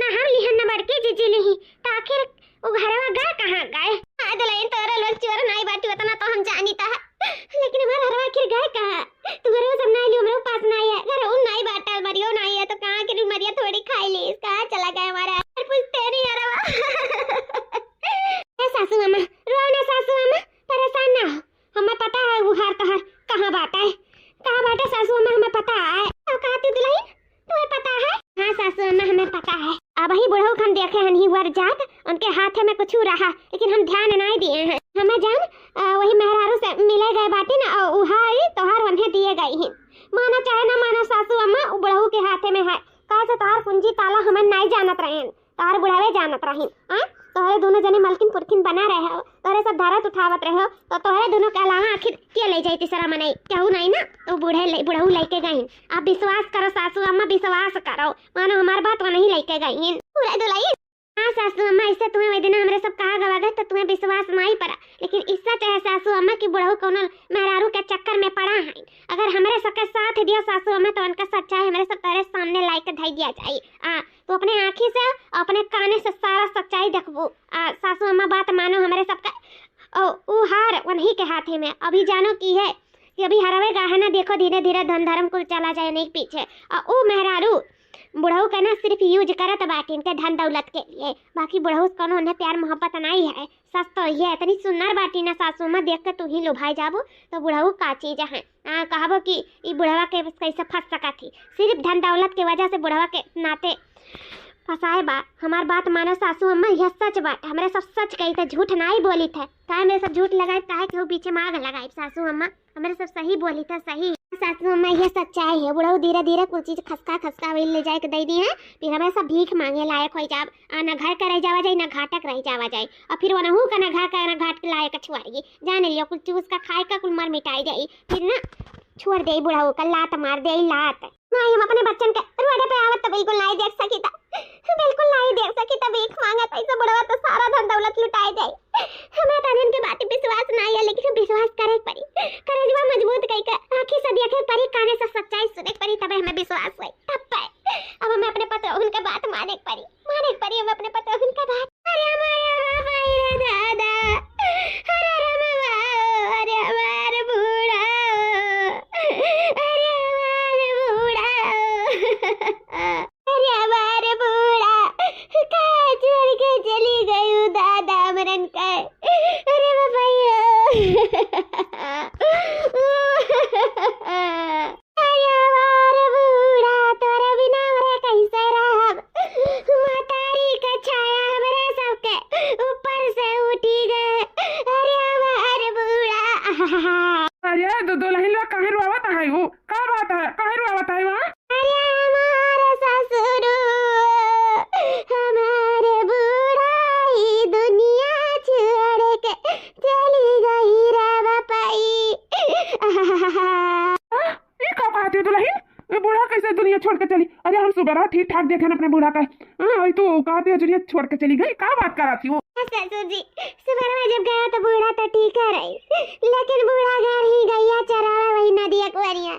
ना हम लिहन न बड़के जीजी ली तो आखिर वो घरवा गए कहां गए। दुल्हन तोरा लोग चोर नहीं बाटी उतना तो हम जानी था, लेकिन हमारा हरवा आखिर गए कहां, तुम्हारे सब नहीं लियो मेरे पास नहीं है, घर उन नहीं बाटा मरियो नहीं है तो कहां के मरिया थोड़ी खाई ली, कहां चला गया हमारा पूछते नहीं हरवा। सासू अम्मा रो ना सासू अम्मा परेशान ना हो, हमें पता है वो हार तो कहां बाटा है, कहां बाटा सासू अम्मा हमें पता है। तो कहती दुल्हन तुम्हें पता है? हाँ सासू अम्मा हमें पता है, अब ही बुढ़ऊ हम देखे हैं ही वर जात उनके हाथ में कुछ रहा लेकिन हम ध्यान नहीं दिए हैं, हमें जान वही मेहरारू से मिले गए बाटी ना उहाई तोहार उन्हें दिए गई हैं, माना चाहे ना माना सासू अम्मा वो बुढ़ऊ के हाथ में है, कैसे तोहार कुंजी ताला हमें नहीं जानत रहे, तोहार बुढ़ावे जानत रही तोहरे दोनों जने मलकिन पुरखिन बना रहे हो, तोहरे सब धारत उठावत रहे हो तो तोहरे दोनों के अलावा आखिर के ले जाई तीसरा मनाई कहू नहीं ना तो बुढ़ऊ लेके गई। आप विश्वास करो सासू अम्मा विश्वास करो, मानो हमार बात वो नहीं लेके गई पूरा दुल्हन। हाँ सासू अम्मा इससे तुम्हें वही दिन हमरे सब कहा गवा गए तो तुम्हें विश्वास नहीं पड़ा, लेकिन इससे चाहे सासू अम्मा की बुढ़ऊ को मेहरारू के चक्कर में पड़ा है, अगर हमारे सबके साथ दिया सासू अम्मा तो उनका सच्चाई हमारे सब तेरे सामने लाई के धई दिया जाए, तो अपने आँखी से अपने काने से सारा सच्चाई देखबो। सासू अम्मा बात मानो हमारे सबका वो हार उन्हीं के हाथ में, अभी जानो की है कि अभी हरावेगा है ना, देखो धीरे धीरे धन धर्म कुल चला जाए नहीं पीछे, वो मेहरारू बुढ़ऊ का ना सिर्फ यूज करत बाटी इनके धन दौलत के लिए, बाकी बुढ़ऊ कोनो उन्हें प्यार मोहब्बत नहीं है, सच तो ये इतनी सुंदर बाटी ना सासू माँ देख के तू ही लुभाई जाबो तो बुढ़ऊ का चीज है, कहबो कि ये बुढ़वा के कैसे फंस सका थी, सिर्फ धन दौलत की वजह से बुढ़वा के नाते फसाए बा। हमार बात मानो सासू अम्मा यह सच बात, हमारे सब सच कही थे झूठ नहीं बोली थे, काहे मेरे सब झूठ लगाए काहे के पीछे मांग लगाए, सासू अम्मा हमारे सब सही बोली थे सही। सासू अम्मा यह सच्चाई है, बुढ़ऊ धीरे धीरे कुछ चीज खसका ले जाए के दे दी है, फिर हमें सब भीख मांगे लायक हो जाब, ना घर का रह जावा जाए ना घाटक रह जावा जाए, और फिर वनहू का ना घाट के लायक छुआएगी, जाने लियो कुछ चूस का खाए का कुल मर मिटाई जाए, फिर ना छोड़ दे बुढ़ऊ का लात मार दे लात नहीं, हम अपने बच्चन के रोडे पे आवत तो बिल्कुल नहीं देख सकी था, बिल्कुल नहीं देख सकी था, भीख मांगा था ऐसे बुढ़वा तो सारा धन दौलत लुटाए जाए। हमें तो इनके बातें विश्वास नहीं है, लेकिन विश्वास करे पड़ी, करेजवा मजबूत कई का आंखें से देखे पड़ी, काने से सच्चाई सुने पड़ी, तब हमें विश्वास हुई तब पे अब हमें अपने पति उनके बात माने पड़ी हमें अपने पति उनके बात। अरे हमारे दादा अरे वार बूढ़ा तोरा बिना हमरा कैसे रहब। मतारी का छाया हमरे सबके ऊपर से उठी गए। अरे वार बूढ़ा। अरे दुल्हन लोग काहे रोवत है? वो का बात है? काहे रोवत है वहाँ? अरे हमारे ससुर हमारे बुढ़ाई दुनिया छोड़ के चली गई रे बापाई। ये का कहती है दुल्हन? ये बूढ़ा कैसे दुनिया छोड़ के चली? अरे हम सुबह ठीक ठाक देखे अपने बूढ़ा का। वही तो कहती है दुनिया छोड़ के चली गई। का बात करा थी वो? ससुर जी सुबह में जब गया तो बूढ़ा तो ठीक है रही, लेकिन बूढ़ा घर ही गैया चरावे वही नदी अकवरिया।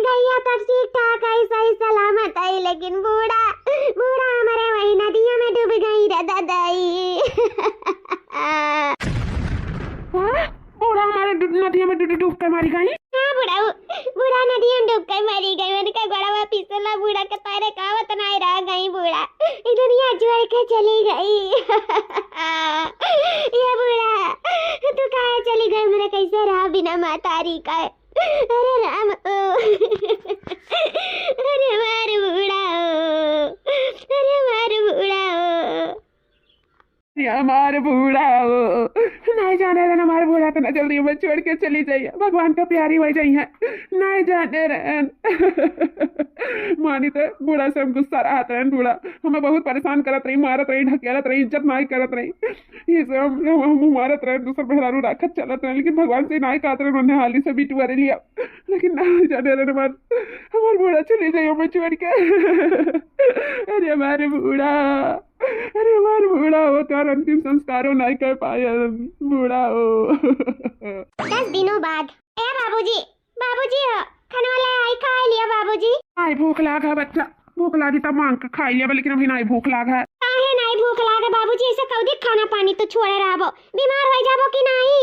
गैया तो ठीक ठाक है, सही सलामत है, लेकिन बूढ़ा हमारे वही नदिया में डूब गई रे दादाई। बूढ़ा हमारे नदिया में डूब कर मारी गई? हाँ बूढ़ा नदी में डूब कर मरी गई। मैंने कहा गड़वा पिसला बूढ़ा के तारे कावत नहीं रह गई। बूढ़ा दुनिया छोड़ के चली गई। ये बूढ़ा तू कहाँ चली गई? मेरे कैसे रहा बिना मातारी का? अरे राम अरे मार बूढ़ा अरे मार बूढ़ा हमारे बूढ़ा नहीं जाने रहन। हमारे बूढ़ा तो ना जल्दी हमें छोड़ के चली जाइए। भगवान का प्यारी हो जाई है, नहीं जाने रहन। मानी तो बूढ़ा से हम गुस्सा रहत रहन। बूढ़ा हमें बहुत परेशान करत रही, मारत रही, ढकेलत रही, इज्जत नहीं करत रही। ये सब हम मारत रहे, दूसर मेहरारू राखत चलत रहे, लेकिन भगवान से नहीं कहत रहे। उन्होंने हाली से बीट वारे लिया, लेकिन नहीं जाने रहन। हमारे बूढ़ा चले जाइए हमें छोड़ के। अरे हमारे बूढ़ा, अरे हमारे बूढ़ा हो तो अंतिम संस्कारों नहीं कर पाए। बूढ़ा हो 10 दिनों बाद। ए बाबूजी हो खाना वाला आई खा लिया बाबूजी? आई भूख लागा बच्चा, भूख लागी तब मांग के खा लिया, लेकिन अभी नहीं भूख लागा। काहे नहीं भूख लागे बाबूजी? ऐसे कौदी खाना पानी तो छोड़े रहबो, बीमार हो जाबो कि नहीं?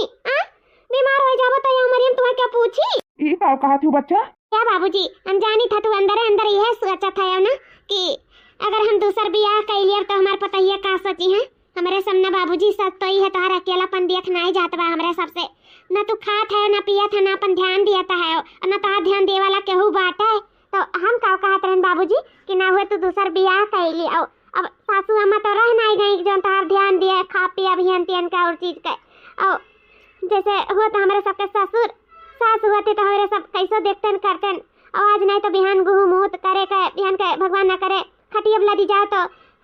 बीमार हो जाबो तो यहाँ मरियम तुम्हें क्या पूछी? ये का कहा थी बच्चा? क्या बाबूजी अनजानी था तू अंदर यह सोचा था ना कि अगर हम दूसर बियाह कर लिया तो हमारे पता ही का सोची है। हमारे सामने बाबूजी सच तो ही है, तुम्हारा अकेलापन देख नहीं जाता बा हमारे सबसे। न तू खात है न पियत है न अपन ध्यान दिया है, और न तोहार ध्यान दे वाला केहू बाटे। तो हम का कहत रहन बाबूजी कि ना हुए तू दूसर बियाह कर ली। अब सासू अम्मा तो रह नहीं गई जो तोहार ध्यान दिए खा पिया बिहन तिहन का और चीज का। और जैसे हुआ तो हमारे सबके ससुर सास हुआ थे तो हमारे सब कैसे देखते करते। और आज नहीं तो बिहान गुहू मुहूर्त करे के बिहान के भगवान न करे खटिया लदी जाओ तो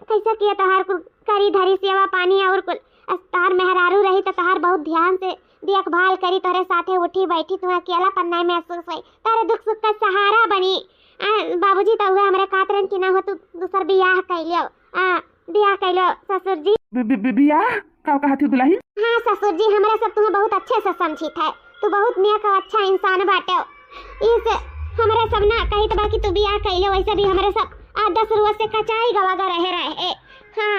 कैसा किया तोहार कुल करी धरी सेवा पानी और कुल तोहार मेहरारू रही तो तोहार बहुत ध्यान से देखभाल करी, तोरे साथे उठी बैठी, तुम्हें अकेलापन नहीं महसूस हुई, तारे दुख सुख का सहारा बनी। बाबूजी तो हुए हमारे कातरन की ना हो तू दूसर बियाह कर लियो। बियाह कर लो ससुर जी। बियाह का कहा थी दुल्हन? हाँ ससुर जी हमारा सब तुम्हें बहुत अच्छे से समझी था, तू बहुत नेक और अच्छा इंसान बाटे। इस हमारे सब ना कही तो बाकी तू बियाह कर लो, वैसे भी हमारे सब 8-10 रुआ से कचाई गवागा रहे। हाँ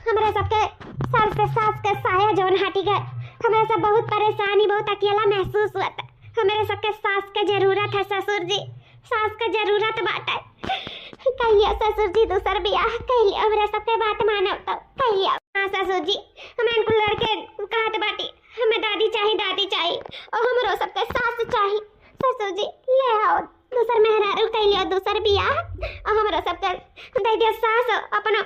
हमारे सबके सर से सास के साया जौन हटी गए, हमारे सब बहुत परेशानी बहुत अकेला महसूस हुआ था। हमारे सबके सास के जरूरत है ससुर जी, सास के जरूरत बाटे। कह लिया ससुर जी दूसर बियाह कह लिया, हमारे सबके बात मानो तो कह लिया। हाँ ससुर जी हमें इनको लड़के कहत बाटी, हमें दादी चाहिए और हमारो सबके सास चाहिए। ससुर जी ले आओ दूसर मेहरारू कह लियो दूसर बियाह, और हमारा सबके दे दियो सास अपना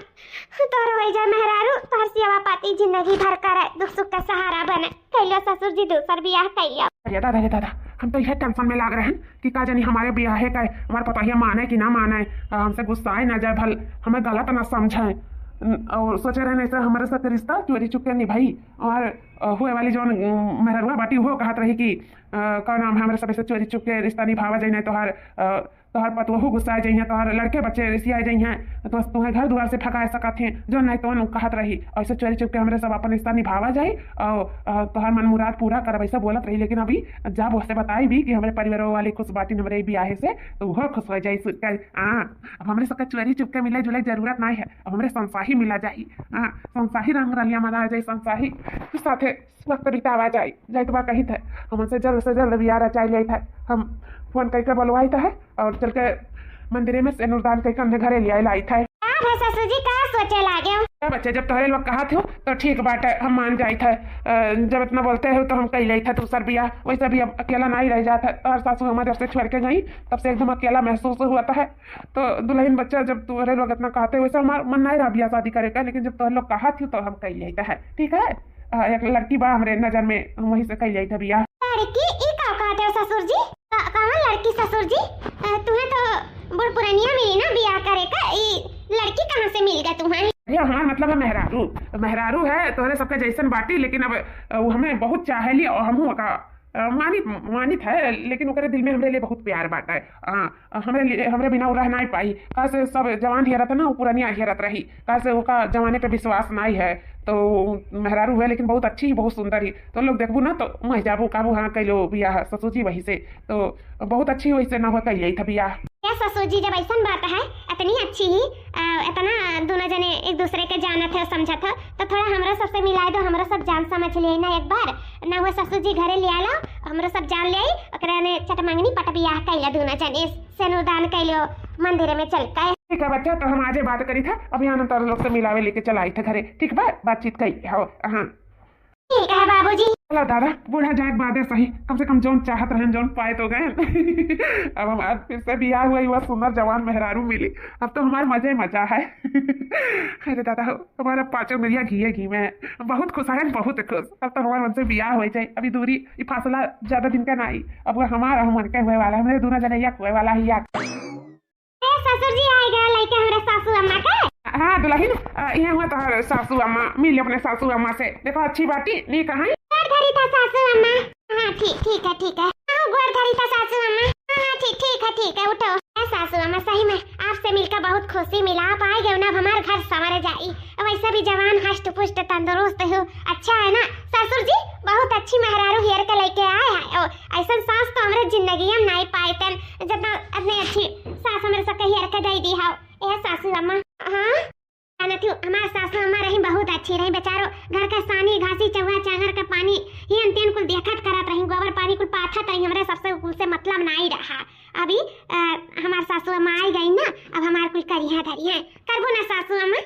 तोर हो जा मेहरारू तोहर सेवा पाती जिंदगी भर करे दुख सुख का सहारा बने। कह लियो ससुर जी दूसर बियाह कह लियो। अरे दादा हम तो यह टेंशन में लाग रहे हैं कि का जानी हमारे ब्याह है का हमारे पता ही माने कि ना माने, हमसे गुस्सा ना जाए, भल हमें गलत ना समझे। और सोचे रहे ऐसा हमारे साथ रिश्ता चोरी चुप के निभाई। और हुए वाली जो मेहरुआ बाटी हो कहत रही कि का नाम है हमारे सब से चोरी चुप के रिश्ता निभावा जाए, तोहर पतवहू गुस्सा जाइए, तोहर लड़के बच्चे रिसिया जाइए, तो तुम्हें घर द्वार से फंका सकत हैं जो नहीं तो कहत रही। ऐसे चोरी चुप के हमारे सब अपन रिश्ता निभावा जाए और तोहर मन मुराद पूरा कर वैसे बोलत रही। लेकिन अभी जब उससे बताई भी कि हमारे परिवार वाले खुश बाटी हमारे ब्याह से तो वह खुश हो जाए। अब हमारे सबके चोरी चुप के मिले जुले जरूरत नहीं है, अब हमारे संसाही मिला जाए। संसाही रंग रलिया मना जाए, संसाही साथे वक्त बितावा जाए तो बा कही थे हमसे जल्द से जल्द बियाह रचाई ले था। हम फोन करके बोलवाई था और चल के मंदिर में सिंदूरदान करके हमने घरे ले लाई था। का है ससुर जी, का सोचे लागे हो? बच्चे जब तोहरे लोग कहा थे तो ठीक बात है, हम मान जाई थे। जब इतना बोलते हो तो हम कह ली था दूसर बिया, वैसे भी अब अकेला नहीं रह जाता। और सासू हमारे जब से छोड़ के गई तब से एकदम अकेला महसूस हुआ है। तो दुल्हन बच्चा जब तोहरे लोग इतना कहते वैसे हमारा मन नहीं रहा बिया शादी करे का, लेकिन जब तोहरे लोग कहा थी तो हम कह ली है। ठीक है, एक लड़की बा हमारे नजर में, हम वहीं से कह ली था बिया। लड़की ई का कहते हो ससुर जी? कौन लड़की ससुर जी? तुम्हें तो बुढ़ पुरानिया मिली ना बियाह करे का, ई लड़की कहाँ से मिल गया तुम्हें? अरे हमारा मतलब है मेहरारू। मेहरारू है तोहरे सबके जैसन बाटी, लेकिन अब वो हमें बहुत चाहेली और हम का मानित है, लेकिन ओकरे दिल में हमरे लिए बहुत प्यार बाटा है। हमरे बिना वो रह नहीं पाई। कहा से सब जवान हियरत है ना, वो पुरानिया हियरत रही। कहा से ओका जवाने पे विश्वास नहीं है। तो मेहरारू है लेकिन बहुत अच्छी, बहुत सुंदर ही। तो लोग देखबू ना तो मह जाबू काबू हाँ कैलो बियाह ससुर जी वही से, तो बहुत अच्छी वैसे ना हो कैल था बियाह। क्या ससुर जी, जब ऐसा बात है इतनी अच्छी ही, इतना दोनों जने एक दूसरे के जानत है समझत है, तो थोड़ा हमरा सबसे मिला दो, हमरा सब जान समझ लिए ना एक बार। ना हुआ ससुर जी घरे ले आलो, हमरा सब जान ले, ओकरा ने चटमंगनी पट बियाह कैला दोनों जने, सेनुदान कैलो मंदिर में चल के। ठीक है बच्चा, तो हम आजे बात करी था, अभी आनंद और लोग से मिलावे लेके चला आई थे घरे। ठीक बा, बातचीत कही हो। हाँ ठीक है बाबूजी। चलो दादा, बूढ़ा जाए बाद सही, कम से कम जौन चाहत रहे जौन पाए तो गए। अब हम आज फिर से बियाह हुई, वह सुंदर जवान मेहरारू मिली, अब तो हमारे मजे मजा है। अरे दादा हमारा पाँचों मिलिया घी में बहुत खुश है, बहुत खुश। अब तो हमारे मन से बियाह हो जाए, अभी दूरी फासला ज्यादा दिन का नहीं, अब वो हमारा मन के हुए वाला, हमारे दोनों जने हुए वाला ही। ससुर जी आएगा लइका हमरा सासू अम्मा का। हाँ दुल्हन, ये हुआ तो सासू अम्मा मिली अपने सासू अम्मा से। देखो अच्छी बाटी नहीं कहा धरी था सासू अम्मा। हाँ ठीक है ठीक है। गोड़ धरी था सासू अम्मा। हाँ ठीक है उठो। सासू अम्मा सही में आपसे मिलकर बहुत खुशी मिला, आप आए गए ना, हमारे घर संवर जाई। वैसे भी जवान हष्ट पुष्ट तंदुरुस्त हो, अच्छा है ना ससुर जी? बहुत अच्छी मेहरारू हियर के लेके आए हैं। ऐसा सास तो हमारे जिंदगी में नहीं पाए थे, जितना इतनी अच्छी सास हमारे सबके हियर के दे दी है। ए सासू अम्मा। हाँ हमारे सासू अम्मा रही बहुत अच्छी रही, बेचारो घर का सानी घासी चौहा चांगर का पानी ही अंतिम कुल देखत करत रही, गोबर पानी कुल पाथत रही, हमारे सबसे कुल से मतलब नहीं रहा। अभी हमारे सासू अम्मा आई गई ना, अब हमारे कुल करिया धरी है, करबो ना सासू अम्मा?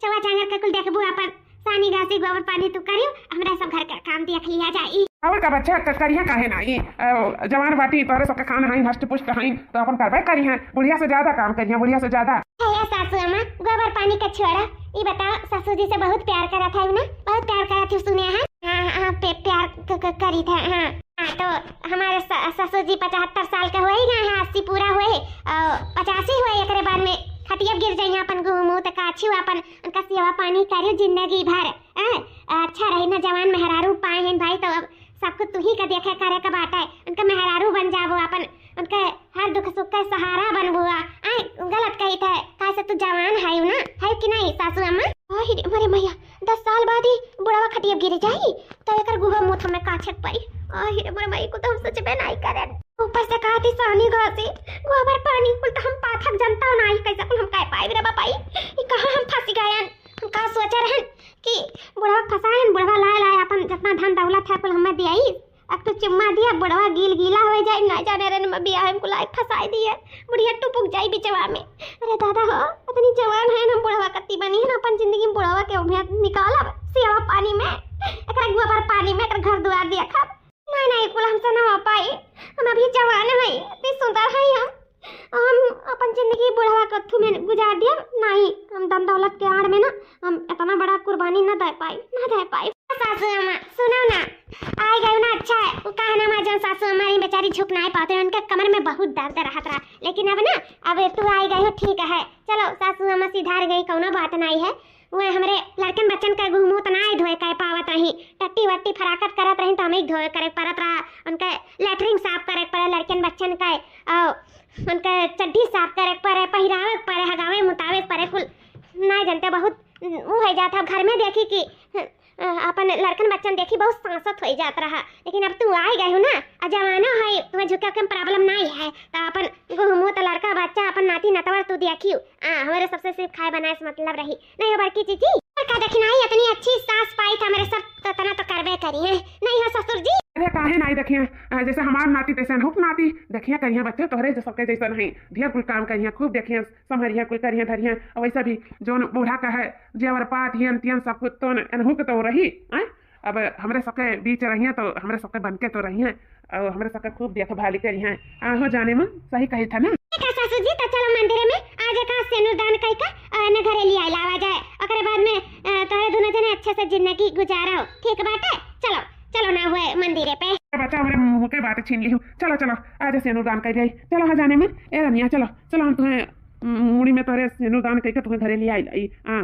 चौहा चांगर का कुल देखबो, अपन सानी घासी गोबर पानी तू करियो, हमरा सब घर का काम देख लिया जाई। और का बच्चा करिया काहे नहीं, जवान बाटी तोरे सबके खाना है हष्ट पुष्ट है, तो अपन करबे करिया, बुढ़िया से ज्यादा काम करिया, बुढ़िया से ज्यादा। सासू अम्मा गोबर पानी का छोड़ा, ये बताओ ससुर जी से बहुत प्यार करा था ना? बहुत प्यार करा थी सुने हैं। हाँ प्यार करी था। हाँ तो हमारे ससुर जी 75 साल का हुए गए हैं, 80 पूरा हुए, 85 हुए, एक बाद में खटिया गिर जाइए, अपन घूमू तो काछी अपन उनका सेवा पानी करियो जिंदगी भर। अच्छा रही ना, जवान मेहरारू पाए हैं भाई, तो अब सबको तू ही का देखे करे का बात है, उनका मेहरारू बन जाबो, अपन उनके हर दुख सुख का सहारा बनबो। गलत कही थे, कैसे तू जवान है ना, है कि नहीं सासू अम्मा? अरे भैया 10 साल बाद ही बुढ़ावा खटिया गिर जाई, तो एकर गुहा मुंह में काछक पड़ी। अरे मोरे भाई को तो हम सोचबे नहीं करे, ऊपर से कहा थी सानी घासी गोबर पानी कुल तो हम पाथक जनता नहीं, कैसे कुल हम कह पाई रे बापाई, ये कहां हम फंस गए। हम का सोचे रहन कि बुढ़वा फसाएन, बुढ़वा लाए अपन जितना धन दौलत है कुल हमें दियाई, अब तो चुम्मा दिया, बुढ़वा गीला हो जाए, ना जाने रे में बियाह में कुलाई फसाई दिए, बुढ़िया टुपुक जाई बिचवा में। अरे दादा हो इतनी जवान है ना, बुढ़वा कत्ती बनी है ना, अपन जिंदगी में बुढ़वा के निकालब सेवा पानी में, एकरा गोबर पानी में, एकरा घर दुआर दिया खा। नहीं कुल हमसे ना हो पाई, हम अभी जवान है, इतनी सुंदर है, हम अपन जिंदगी बुढ़वा कत्थू में गुजार दिया नहीं, हम दम दौलत के आड़ में ना हम इतना बड़ा कुर्बानी ना दे पाई। सासू अम्मा सुनो ना, आई गई ना, अच्छा है वो कहना मैं जो सासू हमारी बेचारी झुक नहीं पाते, उनके कमर में बहुत दर्द रहा, लेकिन अब ना अब तू आई गई हो, ठीक है, चलो सासू अम्मा सिधार गई, कौनो बात नहीं है। वो हमारे लड़कन बच्चन का गुहमू तो नहीं धोए कह पावत रही, टट्टी वट्टी फराकत करत रही तो हमें धोए करे परत रहा, उनके लैटरिन साफ करे पड़े लड़कन बच्चन का, उनके चड्डी साफ करे पड़े, पहिरावे पड़े, हगावे मुताबिक पड़े, कुल नहीं जानते बहुत वो हो जाता। घर में देखी कि अपन लड़कन बच्चन देखी बहुत सांसत हो जाता रहा, लेकिन अब तू आ गई हो ना, जमाना है तुम्हें झुका के प्रॉब्लम नहीं है, तो अपन गुहमू तो लड़का बच्चा अपन नाती नतवर तू देखियो, हमारे सबसे सिर्फ खाए बनाए से मतलब रही नहीं हो बड़की चीजी का देखी नहीं, इतनी अच्छी सास पाई था मेरे सब तो तना तो करबे करी है नहीं हो ससुर जी। अरे काहे नहीं देखिए जैसे हमार नाती तैसे हुक नाती देखिए करिए बच्चे तोहरे जो सबके जैसा नहीं ढेर कुल काम करिए खूब देखिए संभरिए कुल करिए धरिए और वैसा भी जो बूढ़ा का है जेवर पात हियन तियन सब कुछ तो हुक तो रही अब हमारे सबके बीच रहिए तो हमारे सबके बन के तो रहिए और हमारे सबके खूब देखभाली करिए हो जाने मन सही कही था ना सासू जी तो चलो मंदिर में आज का सिनुरदान कई का न घरे ले आई लावा जाए ओकरे बाद में तोरे दोनों जने अच्छे से जिंदगी गुजारा हो ठीक बात है चलो चलो ना हुए मंदिर पे बच्चा हमारे मुंह के बात छीन ली हूँ चलो चलो आज सिनुरदान कर गई चलो हाँ जाने में ए रनिया चलो चलो हम तुम्हें मुड़ी में तोरे सिनुरदान करके तुम्हें घरे ले आई हाँ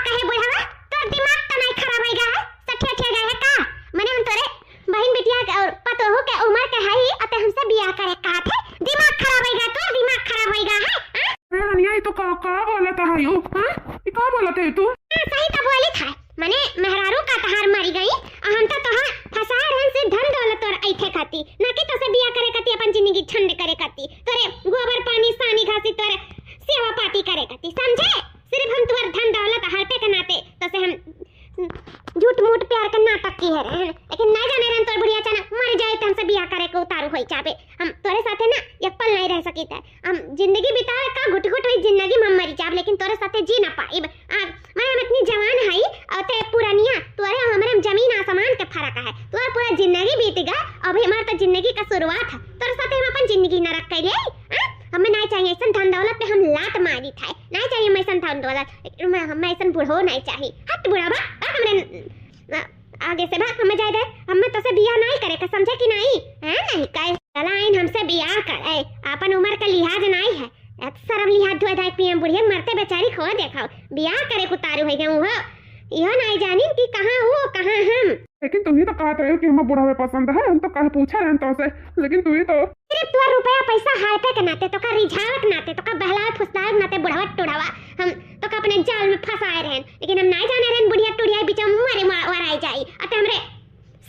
कहे बुढ़ावा तोर दिमाग तो नहीं खराब होएगा है सठिया ठिया गया है का माने हम तोरे बहन बिटिया और पतोहू के उम्र के है अते हमसे बियाह करे का थे दिमाग खराब होएगा तोर दिमाग खराब होएगा है ए रनिया तो का बोलता है यू हां ये का बोलते है तू सही तो बोली था माने मेहरारू का तहार मरी गई हम तो तोहार फसा रहन से धन दौलत और ऐठे खाती ना कि तो से बियाह करे खाती अपन जिंदगी छंड करे खाती तोरे गोबर पानी सानी घासी तोरे सेवा पाती करे खाती समझे सिर्फ हम तोर धन दौलत हड़पे के नाते तो से हम झूठ मूठ प्यार के नाटक की है लेकिन ना जाने रहन तोर बुढ़िया अचानक मर जाए तो हमसे बियाह करे को उतारू होई जाबे हम तोरे साथे ना एक पल नहीं रह सकी थे हम जिंदगी बितावे का घुट घुट हुई जिंदगी में मरी जाब लेकिन तोरे साथे जी ना पाइब मैं हम इतनी जवान हई और ते पुरानिया तोरे हमरे जमीन आसमान के फर्क है तोर पूरा जिंदगी बीत गया अभी हमार तो जिंदगी का शुरुआत है तोरे साथे हम अपन जिंदगी नरक कर ले हमें नहीं चाहिए ऐसा धन दौलत पे हम लात मारी था नहीं चाहिए हमें ऐसा धन दौलत हमें ऐसा बुढ़ो नहीं चाहिए हट बुढ़ावा हमरे आगे से बात हमें जाए हमें तो से बियाह नहीं करे का समझे कि नहीं है नहीं कहे चलाइन हमसे बियाह करे अपन उम्र का लिहाज नहीं है शर्म लिहाज धोए धाय पिए बुढ़िया मरते बेचारी खो देखो बियाह करे को तारू हो गए वो यह नहीं जानी कि कहाँ हो कहाँ हम लेकिन तुम ही तो कहते रहे हो कि हमें बुढ़ावे पसंद है हम तो कहे पूछा रहे तो से लेकिन तू ही तो सिर्फ तू रुपया पैसा हाथ के नाते तो का रिझावत नाते तो का बहलावे फुसलावे नाते बुढ़ावा टुढ़ावा हम तो का अपने जाल में फंसाए रहन लेकिन हम नहीं जाने रहन बुढ़िया टुढ़िया बीच में मरे वराई जाई अते हमरे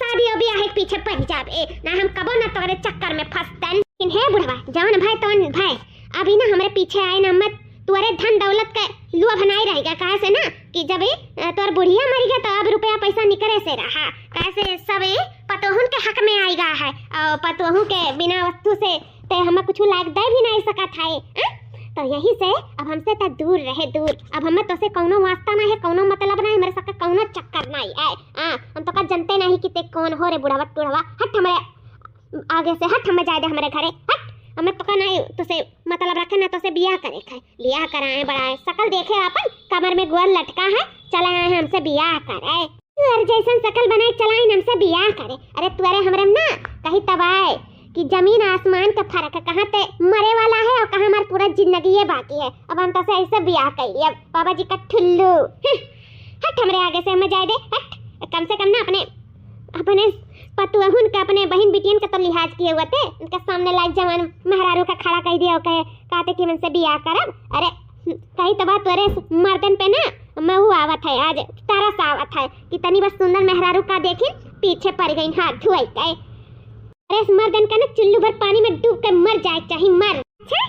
शादी और ब्याह के पीछे पड़ जाबे ना हम कबो ना तोरे चक्कर में फंसतन लेकिन हे बुढ़वा जवन भाई तवन भाई अभी ना हमरे पीछे आए ना मत तोरे धन दौलत के लोभ नहीं रहेगा कहे से ना कि जब तोर बुढ़िया मरी गया तो अब रुपया पैसा निकले से रहा कैसे सब पतोहन के हक में आएगा है और पतोहू के बिना वस्तु से ते हमें कुछ लाग दे भी नहीं सका था तो यही से अब हमसे तो दूर रहे दूर अब हमें तो से कौनो वास्ता नहीं है कौनो मतलब नहीं मेरे साथ कौनो चक्कर नहीं है हम तो का जानते नहीं कि ते कौन हो रे बुढ़ावा टुढ़ावा हट हमारे आगे से हट हमें जाए दे हमारे घरे हट हमें तो का नहीं तो से मतलब रखे ना तो से बियाह करे खाए लिया कराए बढ़ाए शकल देखे अपन कमर में गोल लटका है चला आए हमसे बियाह कराए अरे जैसन शकल बनाए चलाए हमसे बियाह करे अरे तुअरे हमरे ना कहीं तबाए कि जमीन आसमान का फर्क है कहाँ ते मरे वाला है और कहाँ हमारी पूरा जिंदगी है बाकी है अब हम तो से ऐसे बियाह कर लिया बाबा जी का ठुल्लू हट हमरे आगे से हमें जाए दे हट कम से कम ना अपने पतुअहुन का अपने बहन बिटियन का तो लिहाज किए हुए थे उनके सामने लाइक जवान मेहरारू का खड़ा कर दिया कहते कि हमसे बियाह करब अरे कहीं तो बात तोरे मर्दन पे ना मैं वो आवत है आज तरस आवत है कि तनी बस सुंदर मेहरारू का देखी पीछे पड़ गई हाथ धुआई गए अरे इस मर्दन का ना चुल्लू भर पानी में डूब के मर जाए चाहिए मर अच्छा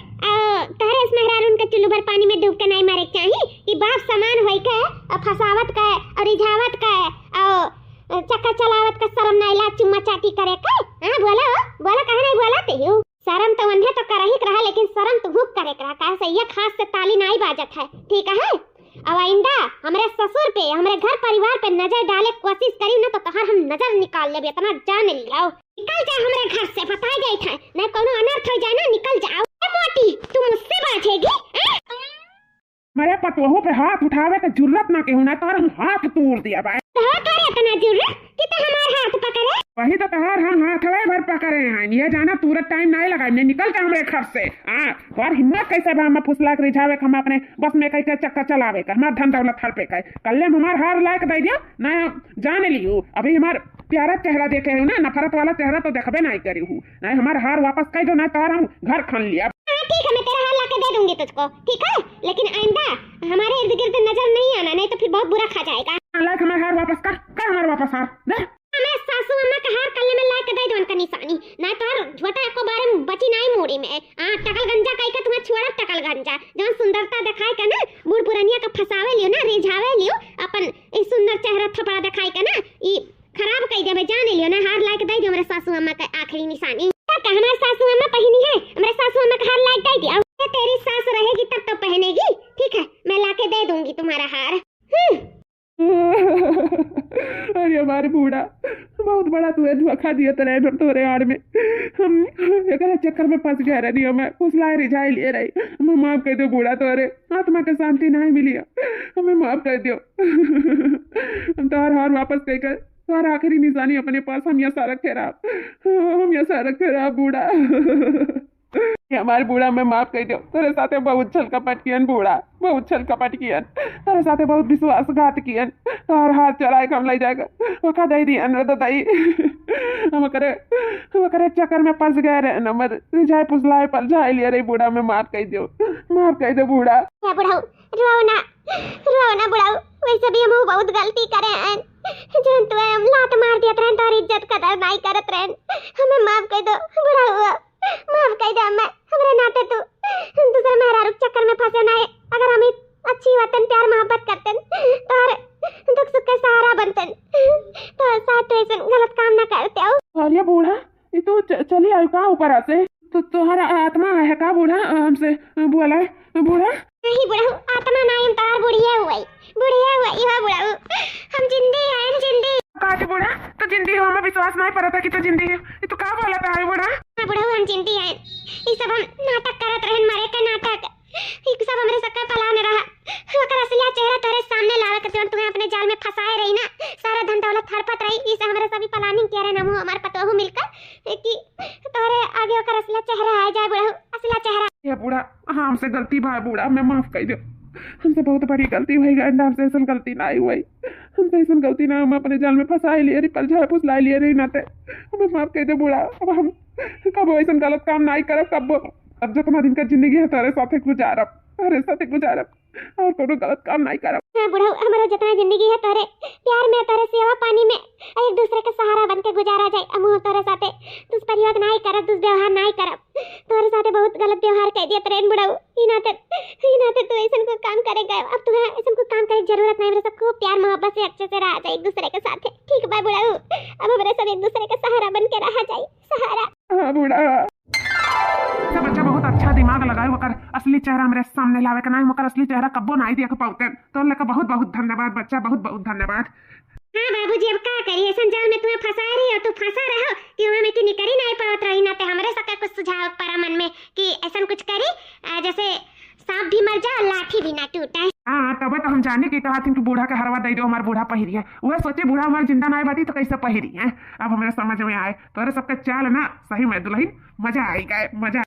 तारे इस मेहरारू उनका चुल्लू भर पानी में डूब के नहीं मरे चाहिए कि बाप समान होई के फसावत का और रिझावत का और चक्कर चलावत का शर्म नहीं ला चुम्मा चाटी करे का बोला कहे नहीं बोलाते हो शर्म तो अंधे तो कर ही रहा लेकिन शर्म तो हुक करे करा का से ये खास से ताली नहीं बाजत है ठीक है अब आइंदा हमारे ससुर पे हमारे घर परिवार पे नजर डाले कोशिश करी ना तो तहार हम नजर निकाल लेबे इतना जान लियो निकल जा हमारे घर से बता गई था नहीं कोनो अनर्थ हो जाए ना निकल जाओ मोटी तू मुझसे बातेगी मेरे पतोहू पे हाथ उठावे के जरूरत ना केहू ना तोर हम हाथ तोड़ दिया भाई तो करे इतना जरूरत कि तो हमार हाथ पकड़े वही तो तहार हम हाथवे भर पकड़े हैं ये जाना तुरंत टाइम नहीं लगा ने निकल जा हमरे घर से और हिम्मत कैसे बा हम फुसला के रिझावे हम अपने बस में कई के चक्कर चलावे का हमार धन दौलत हर पे का कल्ले हमार हार लायक दे दिया ना जान लियो अभी हमार प्यारा चेहरा देखे हो ना नफरत वाला चेहरा तो देखबे नहीं करी हूं नहीं हमार हार वापस कर दो ना तार हम घर खन लिया ठीक है मैं तेरा हार लाके दे दूंगी तुझको ठीक है लेकिन आइंदा हमारे इर्द गिर्द नजर नहीं आना नहीं तो फिर बहुत बुरा खा जाएगा लायक हमार हार वापस कर हमार वापस हार दे मैं सासू अम्मा का हार कल्ले में लाके दे दो उनका निशानी ना तार झोटा को बारे में बची नहीं मोड़ी में टकल गंजा कई के तुम्हें छोड़ा टकल गंजा जो सुंदरता दिखाए का ना बूढ़ पुरानिया का फसावे लियो ना रिझावे लियो अपन इस सुंदर चेहरा थपड़ा दिखाए का ना ई खराब कई देबे जान लियो ना हार लाके दे दो मेरे सासू अम्मा का आखिरी निशानी। क्या हमारे सासू अम्मा पहनी है, हमारे सासू अम्मा का हार लाइट दे दिया। तेरी सास रहेगी तब तो पहनेगी, ठीक है मैं लाके दे दूंगी तुम्हारा हार। अरे हमारे बूढ़ा बहुत बड़ा तू धोखा दिया तेरे तोरे आड़ में। हम एक चक्कर में फंस गया रही मैं फुसलाए रिझाई लिए रही। हमें माफ कर दो बूढ़ा, तोरे आत्मा के शांति नहीं मिली है, हमें माफ कर दो। हम तो हार वापस कहकर तुम्हारा आखिरी निशानी अपने पास हम यहाँ रखे रहा, हम यहाँ रखे रहा बूढ़ा। हमारे बूढ़ा में माफ कर दो, तेरे साथे बहुत छल कपट कियन बूढ़ा, बहुत छल कपट कियन तेरे साथे बहुत विश्वासघात कियन। और हाथ चराए कम ले जाएगा वो का दई दी अनर दई। हम करे चक्कर में फंस गए रे नंबर रिझाई पुसलाए पर जाए लिए रे बूढ़ा में माफ कर दो बूढ़ा। क्या बुढ़ाऊ रुआओ ना बुढ़ाऊ, वैसे भी हम बहुत गलती करे हैं। जन तू हम लात मार दिया रहन तो इज्जत कदर नहीं करत रहन, हमें माफ कर दो बुढ़ाऊ, माफ कर दो। मैं हमरे नाते तू दूसरे मेहरारू चक्कर में फंसे ना। अगर हम अच्छी वतन प्यार मोहब्बत करते तो हर दुख सुख का सहारा बनते तो साथ तो ऐसे गलत काम ना करते हो। अरे बूढ़ा ये तो चली आई का ऊपर से तो तुम्हारा आत्मा है का बूढ़ा हमसे बोला बूढ़ा? नहीं बुढ़ाऊ आत्मा नहीं तार बुढ़िया हुई यह बुढ़ाऊ हम जिंदी हैं जिंदी। काटी बूढ़ा तो जिंदी हो, हमें विश्वास नहीं पड़ा था कि तो जिंदी है। ये तो का बोला था बूढ़ा? हां बुढ़ाऊ हम जिंदी हैं, ये सब हम नाटक करत रहन मारे का नाटक, ये सब हमरे सक्का पलान रहा। ओकर असलिया चेहरा तोरे सामने लावे के जवन तुम्हें अपने जाल में फंसाए रही ना, सारा धन दौलत हड़पत रही, इसे हमरे सभी प्लानिंग किया रहे ना हमारे पतोहू मिलकर कि तोरे आगे ओकर असलिया चेहरा आ जाए बुढ़ाऊ, असलिया चेहरा। ये बूढ़ा हाँ हमसे गलती भाई बूढ़ा, मैं माफ कर दो, हमसे बहुत बड़ी गलती हुई गंडा, हमसे ऐसा गलती ना हुई, हमसे ऐसा गलती ना, हम अपने जाल में फंसाए लिए रही पल झाए फुसला लिए रही नाते, हमें माफ कर दो बूढ़ा। अब हम कब ऐसा गलत काम नहीं करब, कब अब जितना दिन का जिंदगी है तारे साथे गुजारब और कोनो गलत काम नहीं करब। हां बुढ़ाऊ हमारा जितना जिंदगी है तारे प्यार में तारे सेवा पानी में एक दूसरे का सहारा बन के गुजारा जाए। हम तारे साथे दुष्प्रयोग नहीं करब, दुष्व्यवहार नहीं करब, तारे साथे बहुत गलत व्यवहार कर दिया ट्रेन बुढ़ाऊ, ई नाते तू ऐसा को काम करेगा। अब तुम्हें ऐसा को काम करे जरूरत नहीं, मेरे सबको प्यार मोहब्बत से अच्छे से रह जाए एक दूसरे के साथ, ठीक बा बुढ़ाऊ? अब हमारे सब एक दूसरे का सहारा बन के रह जाए, सहारा। हां बूढ़ा बच्चा बहुत अच्छा दिमाग लगाए, वकर असली चेहरा मेरे सामने लावे के नहीं, वकर असली चेहरा कब्बो नहीं देख पाउते, तो लेके बहुत बहुत धन्यवाद बच्चा, बहुत बहुत धन्यवाद। हाँ बाबूजी अब क्या करिए, संजाल में तुम्हें फंसा रही हो तो फंसा रहो कि हमें की निकली नहीं पावत रही ना, ते हमारे सके कुछ सुझाव परा मन में कि ऐसा कुछ करी जैसे सांप भी मर जाए लाठी भी ना टूटे। हाँ तब तो हम जाने की कहा थी कि बूढ़ा का हरवा दे दो, हमारे बूढ़ा पहिरी है, वह सोचे बूढ़ा हमारे जिंदा नहीं बाती तो कैसे पहिरी है। अब हमारे समझ में आए तो सबके चाल ना सही में दुल्हन मजा आएगा, मजा